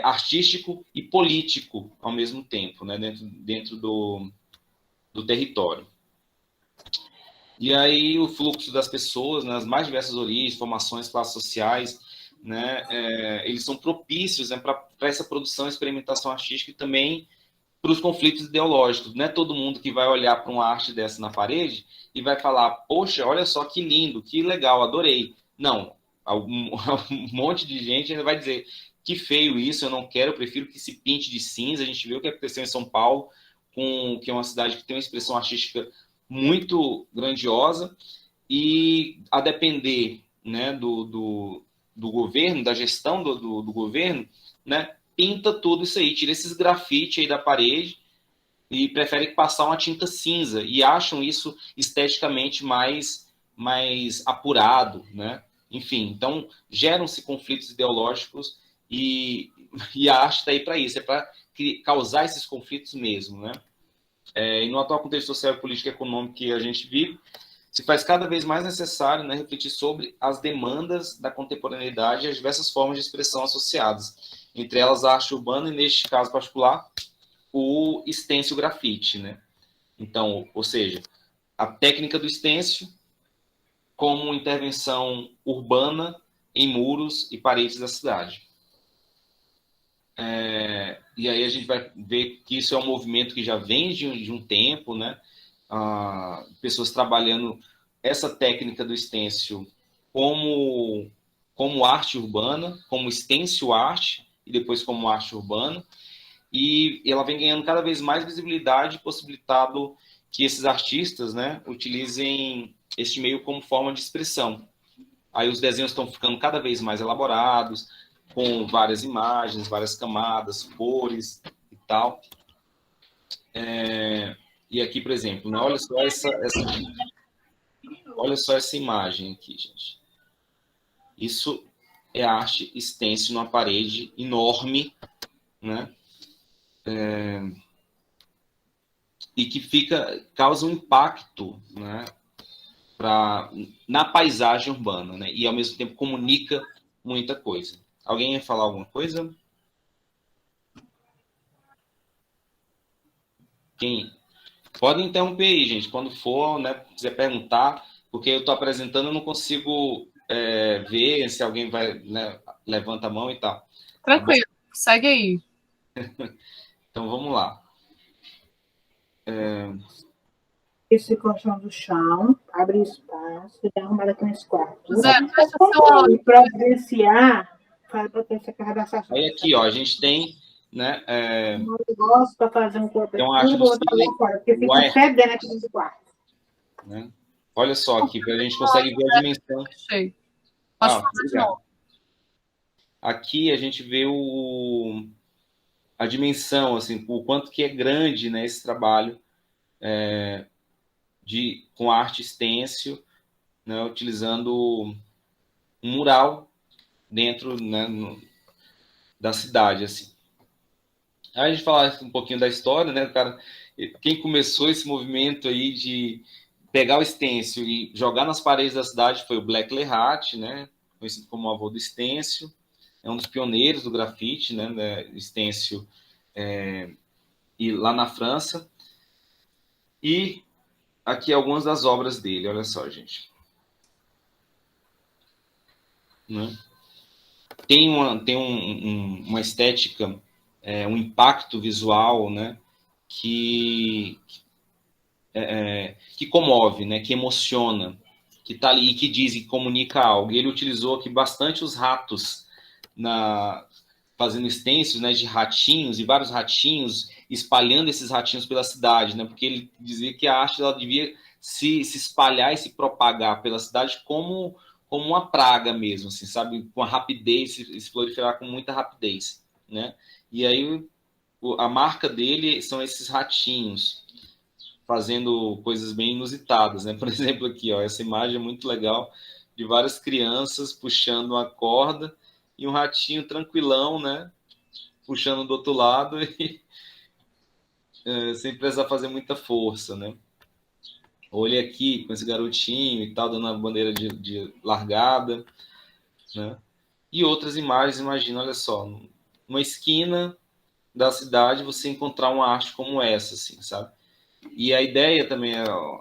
artístico e político ao mesmo tempo, né? Dentro do território. E aí o fluxo das pessoas, nas mais diversas origens, formações, classes sociais, né, eles são propícios, né, para essa produção e experimentação artística e também para os conflitos ideológicos. Não é todo mundo que vai olhar para uma arte dessa na parede e vai falar, poxa, olha só que lindo, que legal, adorei. Não, um monte de gente ainda vai dizer, que feio isso, eu não quero, eu prefiro que se pinte de cinza. A gente viu o que aconteceu em São Paulo, que é uma cidade que tem uma expressão artística muito grandiosa, e a depender, né, do governo, da gestão do governo, né, pinta tudo isso aí, tira esses grafites aí da parede e prefere passar uma tinta cinza e acham isso esteticamente mais apurado, né? Enfim, então geram-se conflitos ideológicos e a arte está aí para isso, é para causar esses conflitos mesmo, né? E no atual contexto social, político e econômico que a gente vive, se faz cada vez mais necessário, né, refletir sobre as demandas da contemporaneidade e as diversas formas de expressão associadas, entre elas a arte urbana e, neste caso particular, o stencil grafite, né? Então, ou seja, a técnica do stencil como intervenção urbana em muros e paredes da cidade. E aí a gente vai ver que isso é um movimento que já vem de um tempo, né? Pessoas trabalhando essa técnica do stencil como arte urbana, como stencil art, e depois como arte urbana, e ela vem ganhando cada vez mais visibilidade, possibilitado que esses artistas, né, utilizem este meio como forma de expressão. Aí os desenhos estão ficando cada vez mais elaborados, com várias imagens, várias camadas, cores e tal. E aqui, por exemplo, né, olha só essa imagem aqui, gente. Isso é arte stencil numa parede enorme, né? E que causa um impacto, né, na paisagem urbana, né? E ao mesmo tempo comunica muita coisa. Alguém ia falar alguma coisa? Quem? Pode interromper aí, gente, quando for, né, quiser perguntar, porque eu estou apresentando, eu não consigo ver se alguém vai, né, levanta a mão e tal. Tranquilo, segue aí. Então vamos lá. Esse colchão do chão, abre espaço e dá arrumada aqui nesse quarto. Zé, fecha seu olho. E providenciar, para botar essa carga da sachê. Aí aqui, ó, a gente tem, né, um negócio para fazer um corpo tem aqui, uma arte do outro lá fora, porque fica fedendo aqui nesse quarto. Né? Olha só aqui, a gente consegue ver a dimensão. Fechei. Pode fazer de novo. Aqui a gente vê a dimensão, assim, o quanto que é grande, né, esse trabalho com arte stencil, né, utilizando um mural dentro, né, da cidade, assim. Aí a gente fala um pouquinho da história, né, cara, quem começou esse movimento aí de pegar o stencil e jogar nas paredes da cidade foi o Black Lehat, né, conhecido como o avô do stencil, é um dos pioneiros do grafite, né, stencil, e lá na França. E aqui algumas das obras dele, olha só, gente. Né? Tem uma estética, um impacto visual, né, que comove, né, que emociona, que está ali, que diz e comunica algo. E ele utilizou aqui bastante os ratos fazendo stencils, né, de ratinhos, e vários ratinhos, espalhando esses ratinhos pela cidade, né, porque ele dizia que a arte ela devia se espalhar e se propagar pela cidade como uma praga mesmo, assim, sabe, com a rapidez, se proliferar com muita rapidez, né, e aí a marca dele são esses ratinhos, fazendo coisas bem inusitadas, né, por exemplo aqui, ó, essa imagem é muito legal, de várias crianças puxando uma corda, e um ratinho tranquilão, né, puxando do outro lado, e sem precisar fazer muita força, né. Olha aqui com esse garotinho e tal, dando a bandeira de largada, né? E outras imagens, imagina, olha só, numa esquina da cidade você encontrar uma arte como essa, assim, sabe? E a ideia também,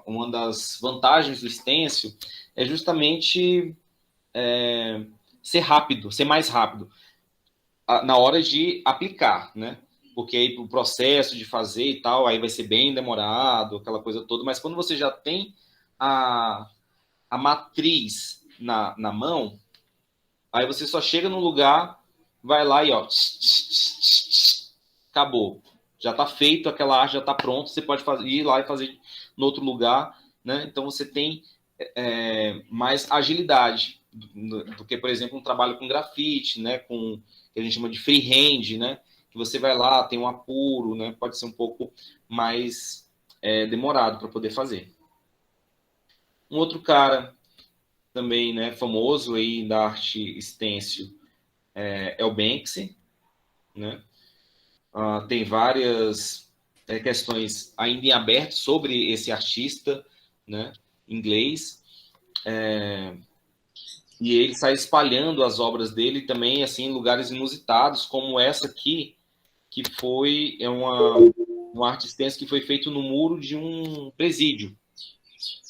uma das vantagens do stencil é justamente ser rápido, ser mais rápido na hora de aplicar, né? Porque aí o processo de fazer e tal, aí vai ser bem demorado, aquela coisa toda, mas quando você já tem a matriz na mão, aí você só chega no lugar, vai lá e ó, acabou. Já está feito, aquela arte já está pronta, você pode ir lá e fazer no outro lugar, né? Então você tem mais agilidade do que, por exemplo, um trabalho com grafite, né? Com que a gente chama de freehand, né? Que você vai lá, tem um apuro, né? Pode ser um pouco mais demorado para poder fazer. Um outro cara também, né, famoso aí da arte stencil é o Banksy, né? Tem várias questões ainda em aberto sobre esse artista, né, inglês, e ele sai espalhando as obras dele também assim em lugares inusitados, como essa aqui, que foi uma arte stencil que foi feito no muro de um presídio,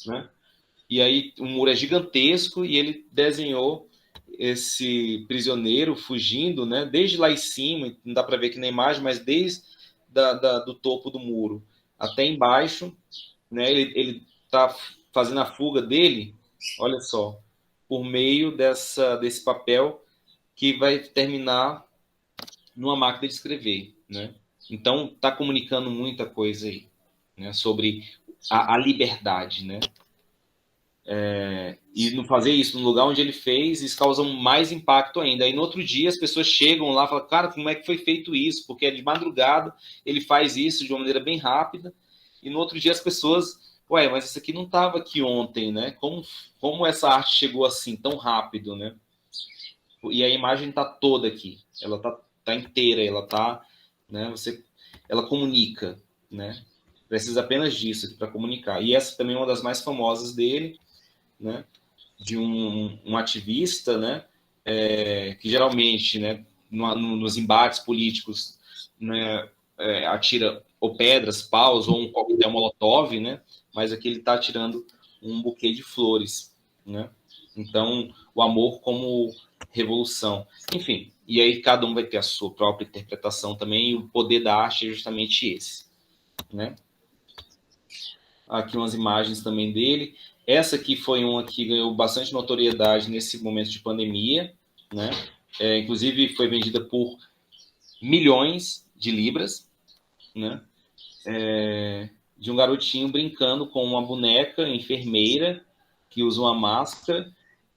né? e aí o muro é gigantesco e ele desenhou esse prisioneiro fugindo, né, desde lá em cima, não dá para ver aqui na imagem, mas desde do topo do muro até embaixo, né, ele tá fazendo a fuga dele, olha só, por meio desse papel que vai terminar numa máquina de escrever, né? Então está comunicando muita coisa aí, né, sobre a liberdade, né? E não fazer isso no lugar onde ele fez, isso causa mais impacto ainda. Aí no outro dia as pessoas chegam lá e falam, cara, como é que foi feito isso? Porque é de madrugada, ele faz isso de uma maneira bem rápida, e no outro dia as pessoas, ué, mas isso aqui não estava aqui ontem, né? Como essa arte chegou assim, tão rápido, né? E a imagem está toda aqui, ela tá inteira, ela tá, né? Ela comunica, né? Precisa apenas disso para comunicar. E essa também é uma das mais famosas dele, né? De um ativista, né? Que geralmente, né? Nos embates políticos, né? Atira ou pedras, paus ou um coquetel molotov, né? Mas aqui ele está atirando um buquê de flores, né? Então, o amor como revolução. Enfim, e aí cada um vai ter a sua própria interpretação também, e o poder da arte é justamente esse, né? Aqui umas imagens também dele. Essa aqui foi uma que ganhou bastante notoriedade nesse momento de pandemia, né? Inclusive foi vendida por milhões de libras, né? De um garotinho brincando com uma boneca enfermeira que usa uma máscara,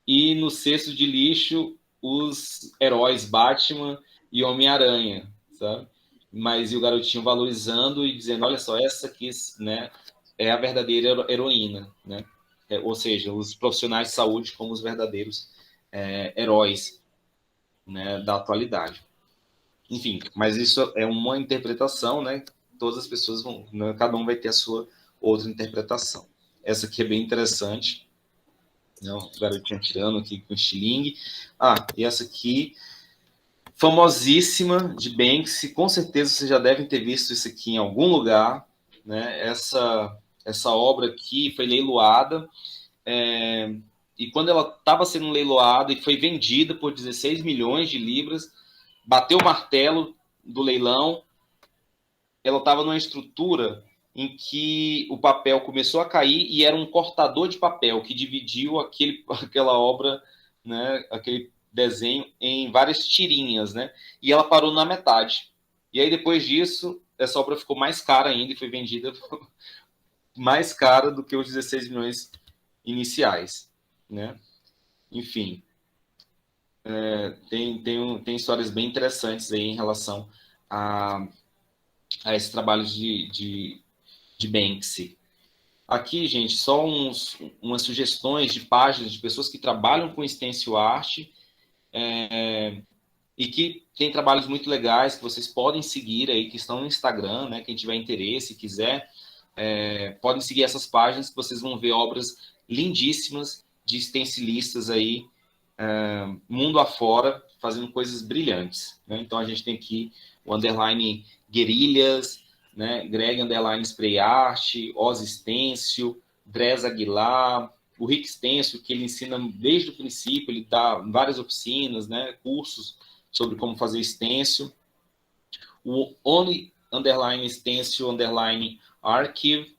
e no cesto de lixo os heróis Batman e Homem-Aranha, sabe? Mas e o garotinho valorizando e dizendo, olha só, essa aqui, né, é a verdadeira heroína, né? Ou seja, os profissionais de saúde como os verdadeiros heróis, né, da atualidade. Enfim, mas isso é uma interpretação, né? Todas as pessoas vão, né, cada um vai ter a sua outra interpretação. Essa aqui é bem interessante, né? O garotinho atirando aqui com estilingue. E essa aqui, famosíssima, de Banksy, com certeza vocês já devem ter visto isso aqui em algum lugar, né? Essa obra aqui foi leiloada, e quando ela estava sendo leiloada e foi vendida por 16 milhões de libras, bateu o martelo do leilão, ela estava numa estrutura em que o papel começou a cair e era um cortador de papel que dividiu aquela obra, né, aquele desenho em várias tirinhas, né? E ela parou na metade. E aí depois disso, essa obra ficou mais cara ainda e foi vendida mais cara do que os 16 milhões iniciais, né? Enfim, tem histórias bem interessantes aí em relação a esse trabalho de Banksy. Aqui, gente, só umas sugestões de páginas de pessoas que trabalham com stencil art, e que tem trabalhos muito legais que vocês podem seguir aí, que estão no Instagram, né? Quem tiver interesse, quiser, podem seguir essas páginas que vocês vão ver obras lindíssimas de stencilistas aí, mundo afora, fazendo coisas brilhantes, né? Então a gente tem aqui o underline Guerrilhas, né? Greg underline Spray Art, Oz Stencil, Dres Aguilar, o Rick Stencil, que ele ensina desde o princípio, ele dá várias oficinas, né? Cursos sobre como fazer stencil. O Only underline Stencil underline Archive,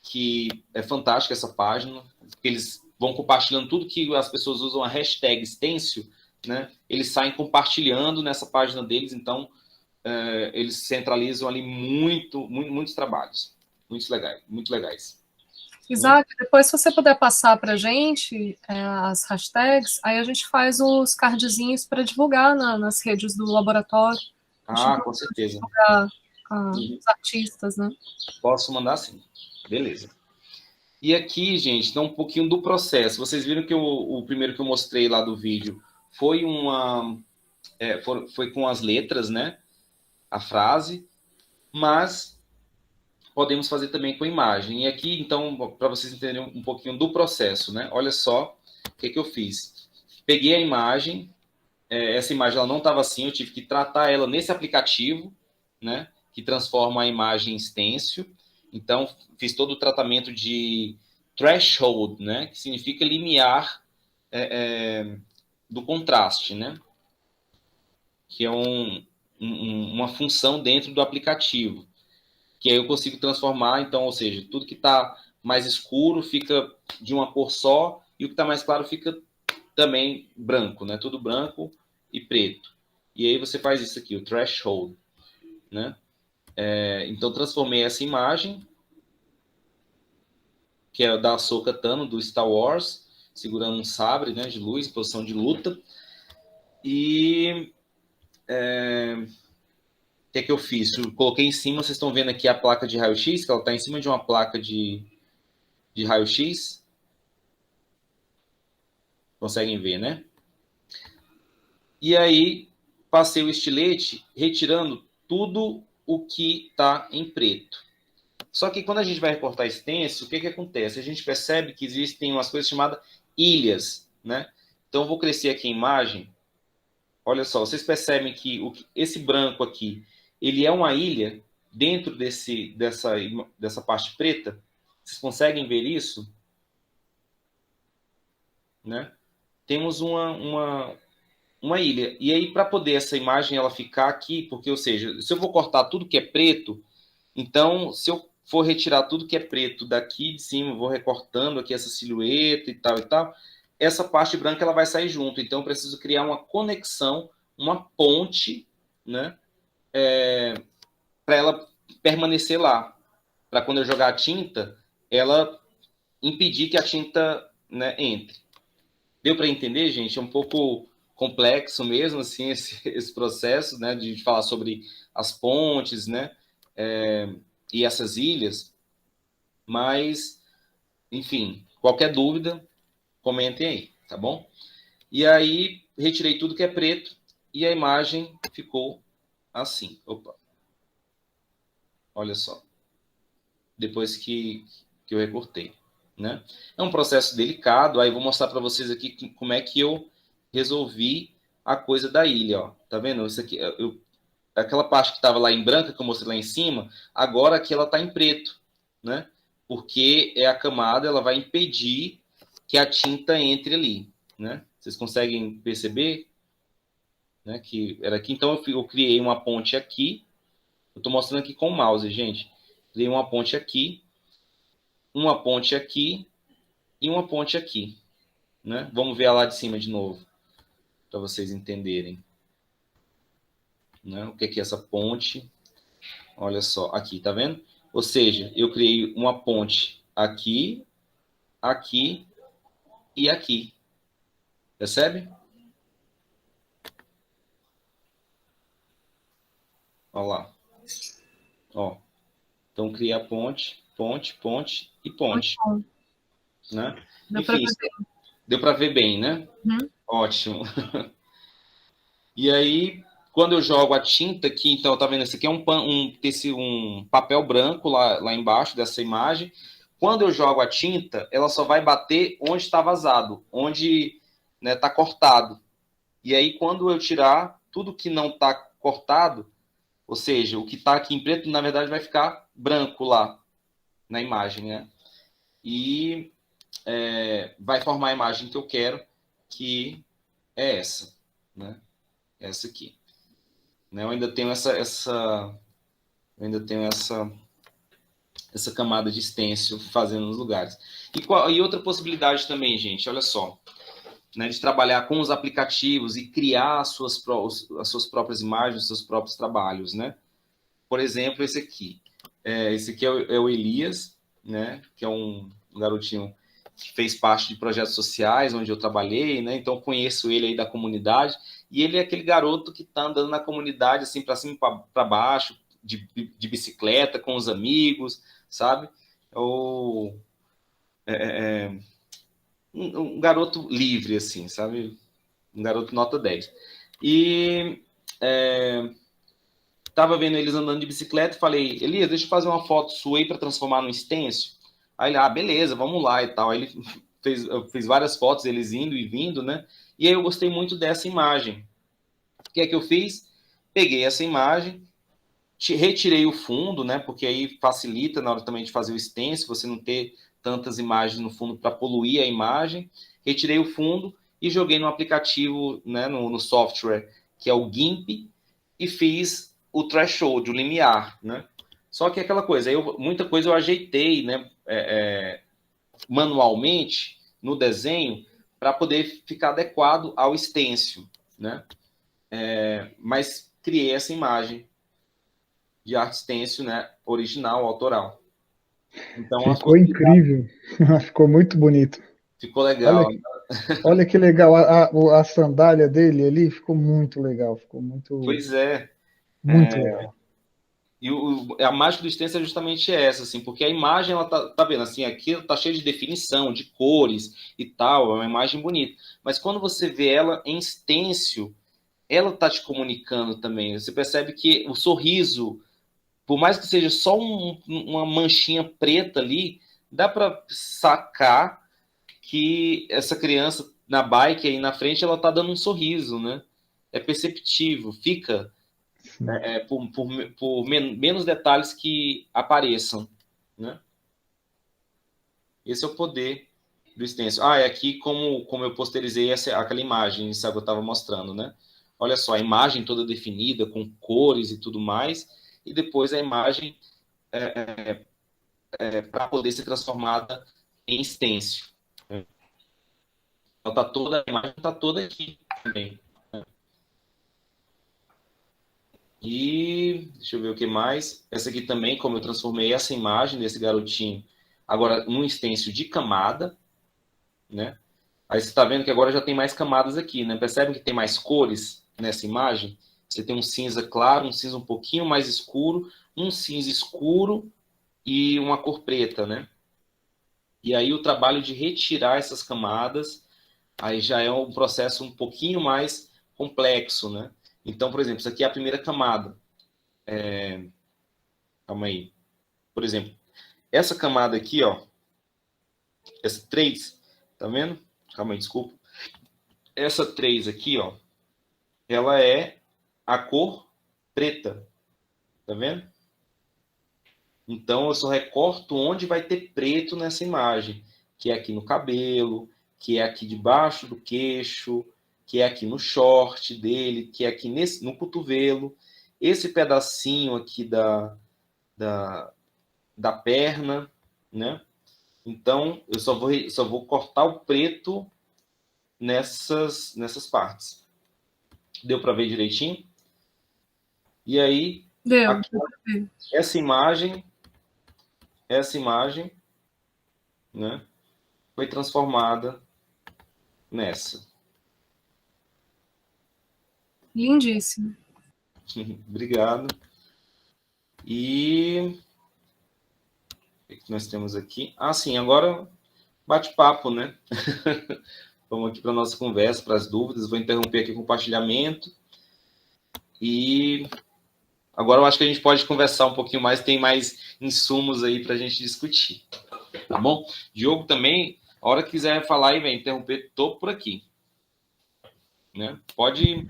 que é fantástica essa página, porque eles vão compartilhando tudo que as pessoas usam a hashtag stencil, né? Eles saem compartilhando nessa página deles, então eles centralizam ali muitos trabalhos, muito legais. Isaac, depois se você puder passar para a gente as hashtags, aí a gente faz os cardzinhos para divulgar nas redes do laboratório. Com certeza. Divulgar os artistas, né? Posso mandar sim. Beleza. E aqui, gente, tá um pouquinho do processo. Vocês viram que o primeiro que eu mostrei lá do vídeo foi foi com as letras, né? A frase, mas podemos fazer também com imagem. E aqui, então, para vocês entenderem um pouquinho do processo, né? Olha só o que eu fiz. Peguei a imagem, essa imagem ela não estava assim, eu tive que tratar ela nesse aplicativo, né? Que transforma a imagem em stencil. Então, fiz todo o tratamento de threshold, né? Que significa limiar do contraste, né? Que é uma função dentro do aplicativo. Que aí eu consigo transformar, então, ou seja, tudo que está mais escuro fica de uma cor só, e o que está mais claro fica também branco, né? Tudo branco e preto. E aí você faz isso aqui, o threshold, né? Então, transformei essa imagem, que é da Ahsoka Tano, do Star Wars, segurando um sabre, né, de luz, em posição de luta. E o que é que eu fiz? Eu coloquei em cima, vocês estão vendo aqui a placa de raio-x, que ela está em cima de uma placa de raio-x. Conseguem ver, né? E aí, passei o estilete retirando tudo o que está em preto. Só que quando a gente vai recortar stencil, o que acontece? A gente percebe que existem umas coisas chamadas ilhas, né? Então, eu vou crescer aqui a imagem. Olha só, vocês percebem que esse branco aqui, ele é uma ilha dentro dessa parte preta? Vocês conseguem ver isso? Né? Temos uma ilha. E aí, para poder essa imagem ela ficar aqui, porque, ou seja, se eu vou cortar tudo que é preto, então, se eu for retirar tudo que é preto daqui de cima, vou recortando aqui essa silhueta e tal, essa parte branca ela vai sair junto. Então, eu preciso criar uma conexão, uma ponte, né, para ela permanecer lá. Para quando eu jogar a tinta, ela impedir que a tinta, né, entre. Deu para entender, gente? É um pouco complexo mesmo, assim, esse processo, né, de falar sobre as pontes, né, e essas ilhas, mas, enfim, qualquer dúvida, comentem aí, tá bom? E aí, retirei tudo que é preto e a imagem ficou assim. Opa. Olha só. Depois que eu recortei, né? É um processo delicado, aí vou mostrar para vocês aqui como é que eu resolvi a coisa da ilha, ó. Tá vendo? Isso aqui, aquela parte que estava lá em branca, que eu mostrei lá em cima, agora aqui ela está em preto, né? Porque é a camada, ela vai impedir que a tinta entre ali, né? Vocês conseguem perceber? Né? Que era aqui, então eu criei uma ponte aqui, eu estou mostrando aqui com o mouse, gente. Criei uma ponte aqui, uma ponte aqui e uma ponte aqui, né? Vamos ver lá de cima de novo, para vocês entenderem, né? O que é essa ponte? Olha só, aqui, tá vendo? Ou seja, eu criei uma ponte aqui, aqui e aqui. Percebe? Olha lá. Ó. Então, criei a ponte, ponte, ponte e ponte. Né? Enfim, deu para ver bem, né? Ótimo. E aí, quando eu jogo a tinta aqui, então, tá vendo? Esse aqui é um papel branco lá embaixo dessa imagem. Quando eu jogo a tinta, ela só vai bater onde está vazado, onde, né, tá cortado. E aí, quando eu tirar tudo que não está cortado, ou seja, o que está aqui em preto, na verdade, vai ficar branco lá na imagem, né? E vai formar a imagem que eu quero, que é essa, né? Essa aqui. Né? Eu ainda tenho essa camada de stencil fazendo nos lugares. E outra possibilidade também, gente, olha só, né, de trabalhar com os aplicativos e criar as suas próprias imagens, os seus próprios trabalhos, né? Por exemplo, esse aqui. Esse aqui é o Elias, né? Que é um garotinho que fez parte de projetos sociais, onde eu trabalhei, né? Então, conheço ele aí da comunidade. E ele é aquele garoto que está andando na comunidade, assim, para cima e para baixo, de bicicleta, com os amigos, sabe? Um garoto livre, assim, sabe? Um garoto nota 10. E tava vendo eles andando de bicicleta e falei, Elias, deixa eu fazer uma foto sua aí para transformar no stencil. Aí ele, beleza, vamos lá e tal. Aí ele fez várias fotos, eles indo e vindo, né? E aí eu gostei muito dessa imagem. O que é que eu fiz? Peguei essa imagem, retirei o fundo, né? Porque aí facilita na hora também de fazer o stencil, você não ter tantas imagens no fundo para poluir a imagem, retirei o fundo e joguei no aplicativo, né, no software, que é o GIMP, e fiz o threshold, o limiar, né? Só que aquela coisa, muita coisa eu ajeitei, né, manualmente no desenho para poder ficar adequado ao stencil, né? Mas criei essa imagem de arte stencil, né, original, autoral. Então, ficou incrível, ficou muito bonito. Ficou legal. Olha que legal, a sandália dele ali ficou muito legal, ficou muito... Pois é. Muito legal. E a mágica do stencil é justamente essa, assim, porque a imagem, ela tá vendo, assim, aqui tá cheia de definição, de cores e tal, é uma imagem bonita. Mas quando você vê ela em stencil, ela tá te comunicando também. Você percebe que o sorriso, por mais que seja só uma manchinha preta ali, dá para sacar que essa criança na bike aí na frente, ela tá dando um sorriso, né? É perceptível, fica por menos detalhes que apareçam, né? Esse é o poder do stencil. É aqui como eu posterizei aquela imagem, isso que eu estava mostrando, né? Olha só, a imagem toda definida, com cores e tudo mais, e depois a imagem para poder ser transformada em stencil. Então, a imagem está toda aqui também. E deixa eu ver o que mais. Essa aqui também, como eu transformei essa imagem desse garotinho, agora num stencil de camada, né? Aí você está vendo que agora já tem mais camadas aqui, né? Percebe que tem mais cores nessa imagem? Você tem um cinza claro, um cinza um pouquinho mais escuro, um cinza escuro e uma cor preta, né? E aí o trabalho de retirar essas camadas, aí já é um processo um pouquinho mais complexo, né? Então, por exemplo, isso aqui é a primeira camada. Calma aí. Por exemplo, essa camada aqui, ó, essa 3, tá vendo? Calma aí, desculpa. Essa 3 aqui, ó, ela é a cor preta, tá vendo? Então, eu só recorto onde vai ter preto nessa imagem, que é aqui no cabelo, que é aqui debaixo do queixo, que é aqui no short dele, que é aqui no cotovelo, esse pedacinho aqui da perna, né? Então, eu só vou cortar o preto nessas partes. Deu para ver direitinho? E aí, Deu. Aqui, essa imagem, né, foi transformada nessa. Lindíssimo. Obrigado. E o que nós temos aqui? Sim, agora bate-papo, né? Vamos aqui para a nossa conversa, para as dúvidas. Vou interromper aqui o compartilhamento. E agora eu acho que a gente pode conversar um pouquinho mais, tem mais insumos aí para a gente discutir. Tá bom? Diogo também, a hora que quiser falar aí, vem interromper, tô por aqui. Né? Pode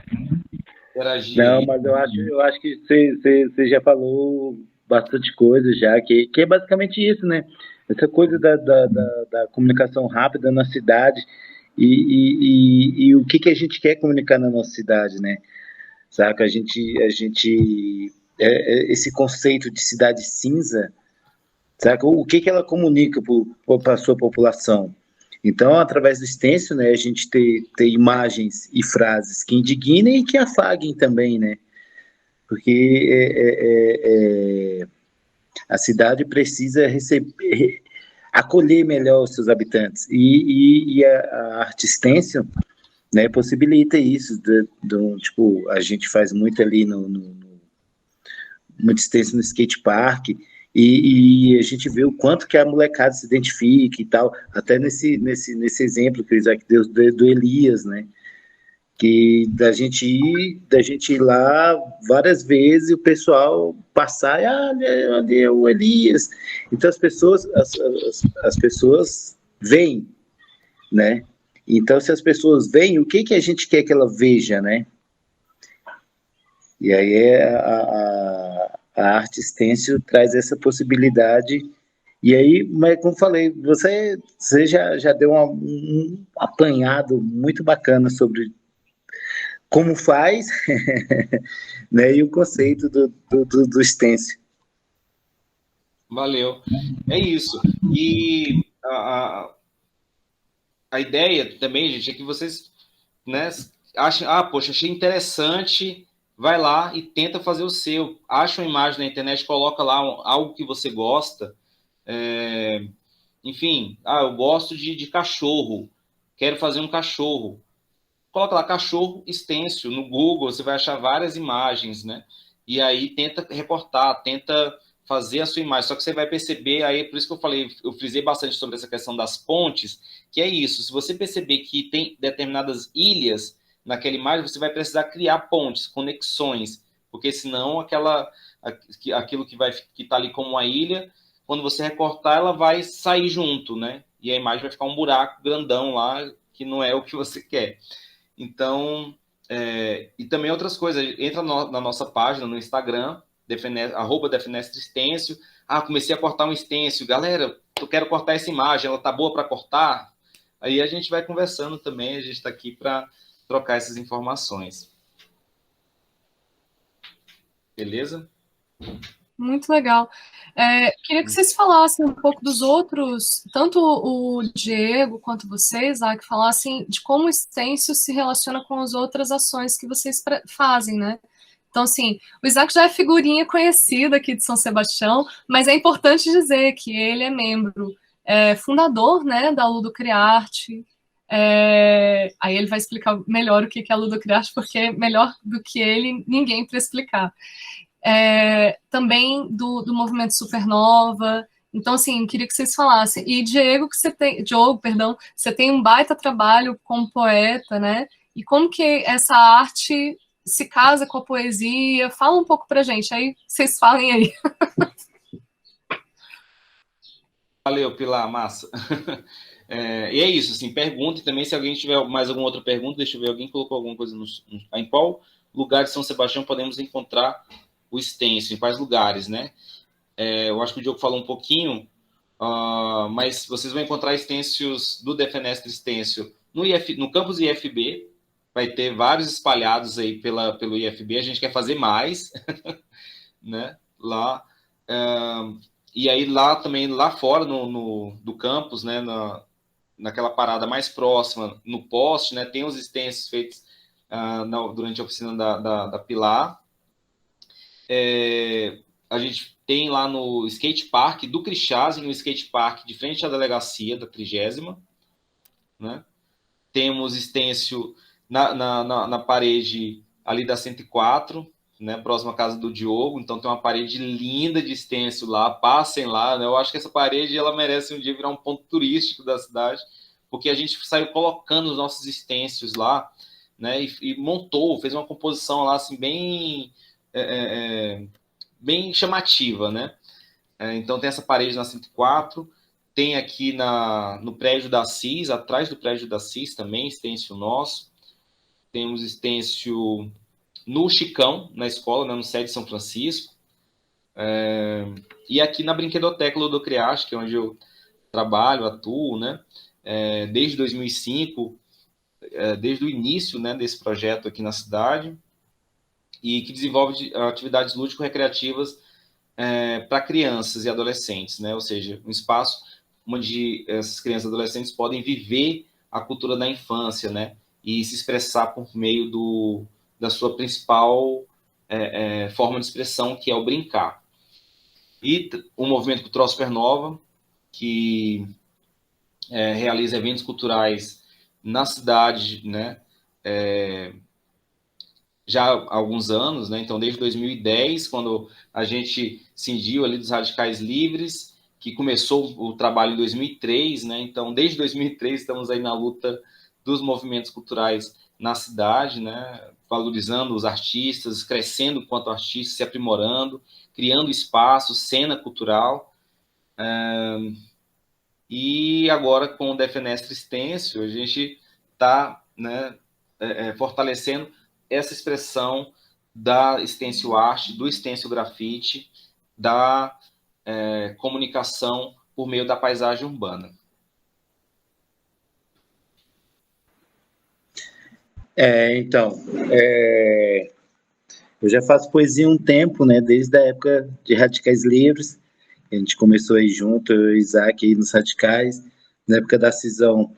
interagir. Não, aí. mas eu acho que você já falou bastante coisa já, que é basicamente isso, né? Essa coisa da comunicação rápida na cidade e o que a gente quer comunicar na nossa cidade, né? Saca? Esse conceito de cidade cinza, saca? O que ela comunica para a sua população? Então, através do stencil, né, a gente ter imagens e frases que indignem e que afaguem também, né? Porque a cidade precisa acolher melhor os seus habitantes. E a arte stencil, né, possibilita isso. Tipo, a gente faz muito ali muito stencil no skate park, e a gente vê o quanto que a molecada se identifica e tal, até nesse exemplo que o Isaac deu do Elias, né? Que da gente ir lá várias vezes e o pessoal passar e ali é o Elias. Então as pessoas veem, né? Então se as pessoas veem, o que a gente quer que ela veja, né? E aí a arte stencil traz essa possibilidade E aí, mas como falei, você já deu um apanhado muito bacana sobre como faz, né, e o conceito do stencil. Valeu. É isso. E a ideia também, gente, é que vocês, né, achem, poxa, achei interessante, vai lá e tenta fazer o seu. Acha uma imagem na internet, coloca lá algo que você gosta. Enfim, eu gosto de cachorro, quero fazer um cachorro. Coloca lá cachorro stencil no Google, você vai achar várias imagens, né? E aí tenta recortar, tenta fazer a sua imagem. Só que você vai perceber, aí por isso que eu falei, eu frisei bastante sobre essa questão das pontes, que é isso. Se você perceber que tem determinadas ilhas naquela imagem, você vai precisar criar pontes, conexões, porque senão aquilo que está ali como uma ilha, quando você recortar, ela vai sair junto, né? E a imagem vai ficar um buraco grandão lá, que não é o que você quer. Então, e também outras coisas, entra na nossa página no Instagram, @defenestrestencil. Comecei a cortar um stencil, galera, eu quero cortar essa imagem, ela tá boa para cortar? Aí a gente vai conversando também, a gente está aqui para trocar essas informações. Beleza? Muito legal. Queria que vocês falassem um pouco dos outros, tanto o Diego quanto vocês, que falassem de como o stencil se relaciona com as outras ações que vocês fazem, né? Então, assim, o Isaac já é figurinha conhecida aqui de São Sebastião, mas é importante dizer que ele é membro fundador, né, da Ludocriarte. Aí ele vai explicar melhor o que é a Ludocriarte, porque melhor do que ele, ninguém para explicar. Também do movimento Supernova. Então, assim, queria que vocês falassem. E Diogo, você tem um baita trabalho como poeta, né? E como que essa arte se casa com a poesia? Fala um pouco pra gente, aí vocês falem aí. Valeu, Pilar, massa. E é isso, assim, pergunte também, se alguém tiver mais alguma outra pergunta, deixa eu ver, alguém colocou alguma coisa em qual lugar de São Sebastião podemos encontrar o stencil, em quais lugares, né? Eu acho que o Diogo falou um pouquinho, mas vocês vão encontrar stencils do Defenestre Stencil no campus IFB, vai ter vários espalhados aí pelo IFB, a gente quer fazer mais, né? Lá, e aí lá também, lá fora do campus, né? Naquela parada mais próxima, no poste, né? Tem os stencils feitos durante a oficina da Pilar. A gente tem lá no skate park do Crixás, no skate park de frente à delegacia da 30ª, né? Temos stencil na parede ali da 104, né, próxima à casa do Diogo, então tem uma parede linda de stencil lá, passem lá, né? Eu acho que essa parede ela merece um dia virar um ponto turístico da cidade, porque a gente saiu colocando os nossos stencils lá, né, e montou, fez uma composição lá assim bem chamativa, né? Então tem essa parede na 104, tem aqui no prédio da CIS, atrás do prédio da CIS também, stencil nosso. Temos stencil no Chicão, na escola, né, no SED São Francisco. E aqui na Brinquedoteca Ludocriarte, que é onde eu trabalho, atuo, né? Desde 2005, desde o início, né, desse projeto aqui na cidade, e que desenvolve atividades lúdico-recreativas para crianças e adolescentes, né? Ou seja, um espaço onde essas crianças e adolescentes podem viver a cultura da infância, né? E se expressar por meio da sua principal forma de expressão, que é o brincar. E o movimento Cultural Supernova, que realiza eventos culturais na cidade, né? Já há alguns anos, né? Então desde 2010, quando a gente cindiu ali dos Radicais Livres, que começou o trabalho em 2003, né? Então desde 2003 estamos aí na luta dos movimentos culturais na cidade, né? Valorizando os artistas, crescendo enquanto artistas, se aprimorando, criando espaço, cena cultural. E agora com o Defenestre Stencil, a gente está, né, fortalecendo essa expressão da stencil art, do stencil grafite, da comunicação por meio da paisagem urbana. Então, eu já faço poesia há um tempo, né? Desde a época de Radicais Livres. A gente começou aí junto, eu e o Isaac, aí nos Radicais. Na época da cisão,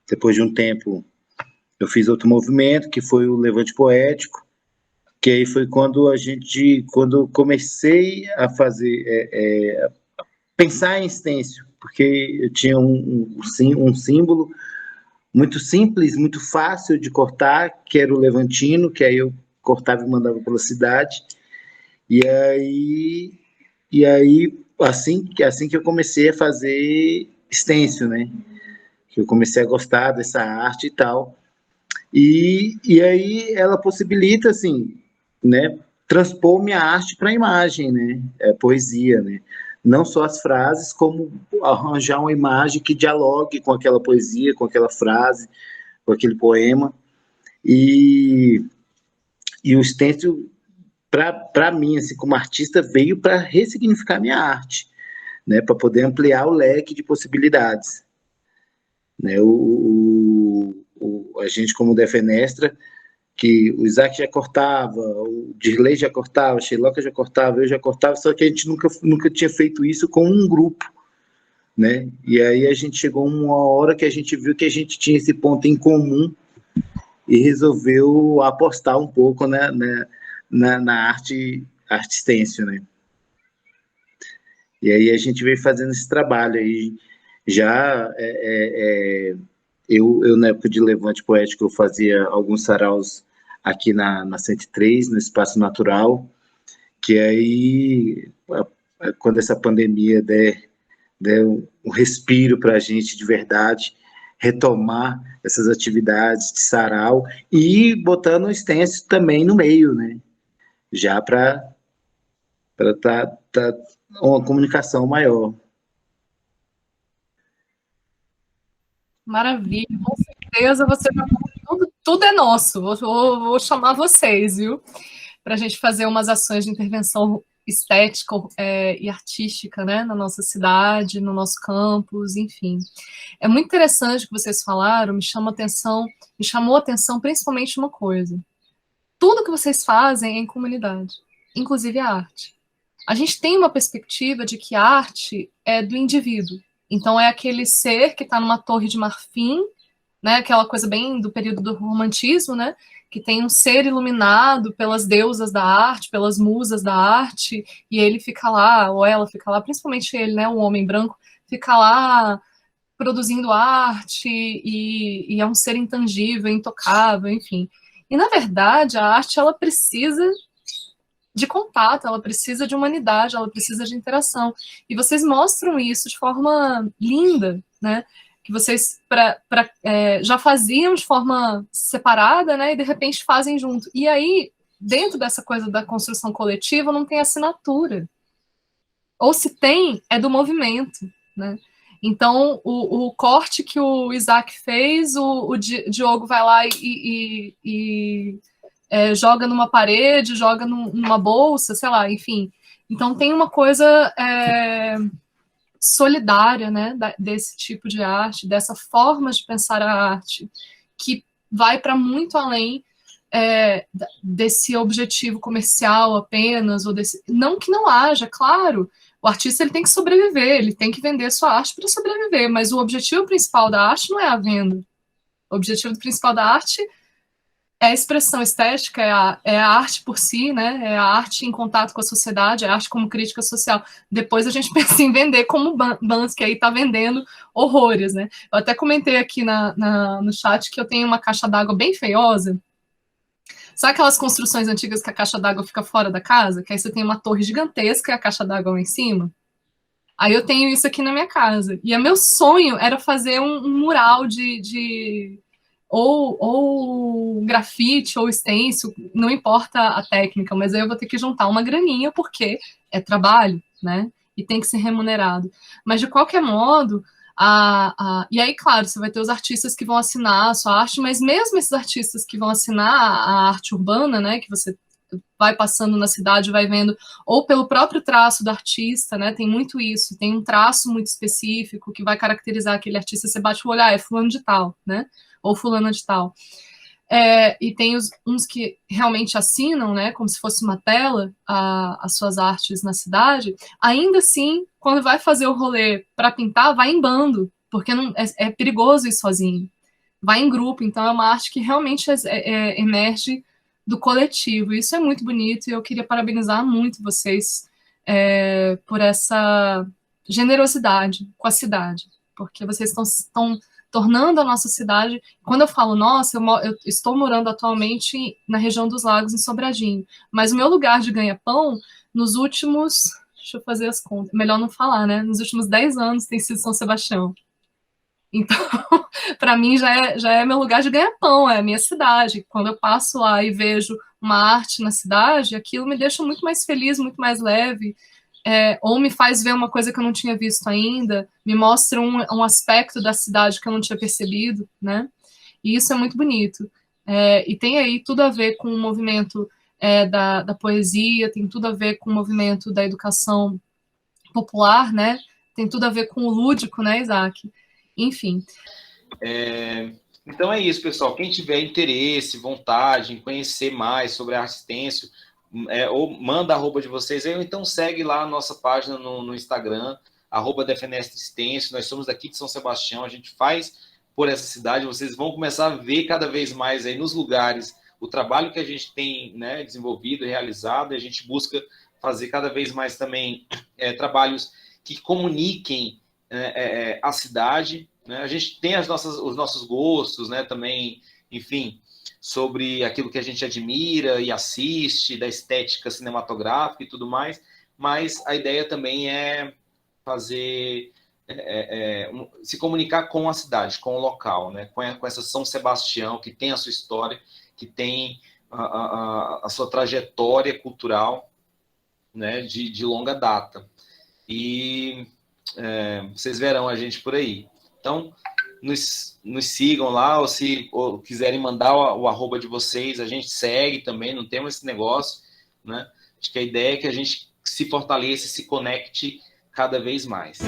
depois de um tempo, eu fiz outro movimento, que foi o Levante Poético, que aí foi quando quando comecei a fazer, pensar em stencil, porque eu tinha um símbolo muito simples, muito fácil de cortar, que era o Levantino, que aí eu cortava e mandava pela cidade. E aí assim que eu comecei a fazer stencil, né? Que eu comecei a gostar dessa arte e tal. E aí ela possibilita, assim, né, transpor minha arte para a imagem, né? Poesia, né? Não só as frases, como arranjar uma imagem que dialogue com aquela poesia, com aquela frase, com aquele poema. E o stencil, para mim, assim, como artista, veio para ressignificar minha arte, né? Para poder ampliar o leque de possibilidades. Né? A gente, como Defenestra, que o Isaac já cortava, o Dirley já cortava, a Sheiloca já cortava, eu já cortava, só que a gente nunca tinha feito isso com um grupo, né? E aí a gente chegou uma hora que a gente viu que a gente tinha esse ponto em comum e resolveu apostar um pouco, né, na arte stencil, né? E aí a gente veio fazendo esse trabalho aí, já eu na época de Levante Poético, eu fazia alguns saraus aqui na 103, no Espaço Natural, que aí, quando essa pandemia der um respiro para a gente de verdade, retomar essas atividades de sarau e botando o stencil também no meio, né? Já para tá uma comunicação maior. Maravilha, com certeza você vai... tudo é nosso. Vou chamar vocês, viu? Para a gente fazer umas ações de intervenção estética e artística, né, na nossa cidade, no nosso campus, enfim. É muito interessante o que vocês falaram, me chamou a atenção principalmente uma coisa. Tudo que vocês fazem é em comunidade, inclusive a arte. A gente tem uma perspectiva de que a arte é do indivíduo. Então é aquele ser que está numa torre de marfim, né, aquela coisa bem do período do romantismo, né, que tem um ser iluminado pelas deusas da arte, pelas musas da arte, e ele fica lá, ou ela fica lá, principalmente ele, né, um homem branco, fica lá produzindo arte, e é um ser intangível, intocável, enfim. E, na verdade, a arte, ela precisa de contato, ela precisa de humanidade, ela precisa de interação. E vocês mostram isso de forma linda, né? Que vocês já faziam de forma separada, né? E de repente fazem junto. E aí, dentro dessa coisa da construção coletiva, não tem assinatura. Ou se tem, é do movimento, né? Então, o corte que o Isaac fez, o Diogo vai lá e joga numa parede, joga numa bolsa, sei lá, enfim. Então tem uma coisa solidária, né, desse tipo de arte, dessa forma de pensar a arte, que vai para muito além desse objetivo comercial apenas, ou desse... Não que não haja, claro, o artista ele tem que sobreviver, ele tem que vender sua arte para sobreviver, mas o objetivo principal da arte não é a venda. O objetivo principal da arte é a expressão estética, é a arte por si, né? É a arte em contato com a sociedade, é a arte como crítica social. Depois a gente pensa em vender como Bansky aí está vendendo horrores, né? Eu até comentei aqui no chat que eu tenho uma caixa d'água bem feiosa. Sabe aquelas construções antigas que a caixa d'água fica fora da casa? Que aí você tem uma torre gigantesca e a caixa d'água lá em cima? Aí eu tenho isso aqui na minha casa. E o meu sonho era fazer um mural ou grafite, ou stencil, não importa a técnica, mas aí eu vou ter que juntar uma graninha, porque é trabalho, né? E tem que ser remunerado. Mas, de qualquer modo, e aí, claro, você vai ter os artistas que vão assinar a sua arte, mas mesmo esses artistas que vão assinar a arte urbana, né, que você vai passando na cidade, vai vendo, ou pelo próprio traço do artista, né? Tem muito isso, tem um traço muito específico que vai caracterizar aquele artista. Você bate o olho, é fulano de tal, né? Ou fulana de tal. E tem uns que realmente assinam, né, como se fosse uma tela, as suas artes na cidade. Ainda assim, quando vai fazer o rolê para pintar, vai em bando, porque não, é perigoso ir sozinho. Vai em grupo, então é uma arte que realmente emerge do coletivo. Isso é muito bonito e eu queria parabenizar muito vocês por essa generosidade com a cidade, porque vocês estão tornando a nossa cidade. Quando eu falo nossa, eu estou morando atualmente na região dos Lagos, em Sobradinho, mas o meu lugar de ganha-pão, nos últimos, deixa eu fazer as contas, melhor não falar, né? Nos últimos 10 anos tem sido São Sebastião. Então, para mim já é meu lugar de ganha-pão, é a minha cidade. Quando eu passo lá e vejo uma arte na cidade, aquilo me deixa muito mais feliz, muito mais leve. Ou me faz ver uma coisa que eu não tinha visto ainda, me mostra um aspecto da cidade que eu não tinha percebido, né? E isso é muito bonito. E tem aí tudo a ver com o movimento da poesia, tem tudo a ver com o movimento da educação popular, né? Tem tudo a ver com o lúdico, né, Isaac? Enfim. Então é isso, pessoal. Quem tiver interesse, vontade em conhecer mais sobre a arte stencil, ou manda a arroba de vocês, ou então segue lá a nossa página no Instagram, @defenestre stencil. Nós somos daqui de São Sebastião, a gente faz por essa cidade. Vocês vão começar a ver cada vez mais aí nos lugares o trabalho que a gente tem, né, desenvolvido e realizado, e a gente busca fazer cada vez mais também trabalhos que comuniquem a cidade, né? A gente tem os nossos gostos, né, também, enfim, sobre aquilo que a gente admira e assiste, da estética cinematográfica e tudo mais, mas a ideia também é fazer, se comunicar com a cidade, com o local, né? Com essa São Sebastião, que tem a sua história, que tem a sua trajetória cultural, né, de longa data. E vocês verão a gente por aí. Então, nos sigam lá, ou se quiserem mandar o arroba de vocês, a gente segue também, não temos esse negócio, né? Acho que a ideia é que a gente se fortaleça e se conecte cada vez mais.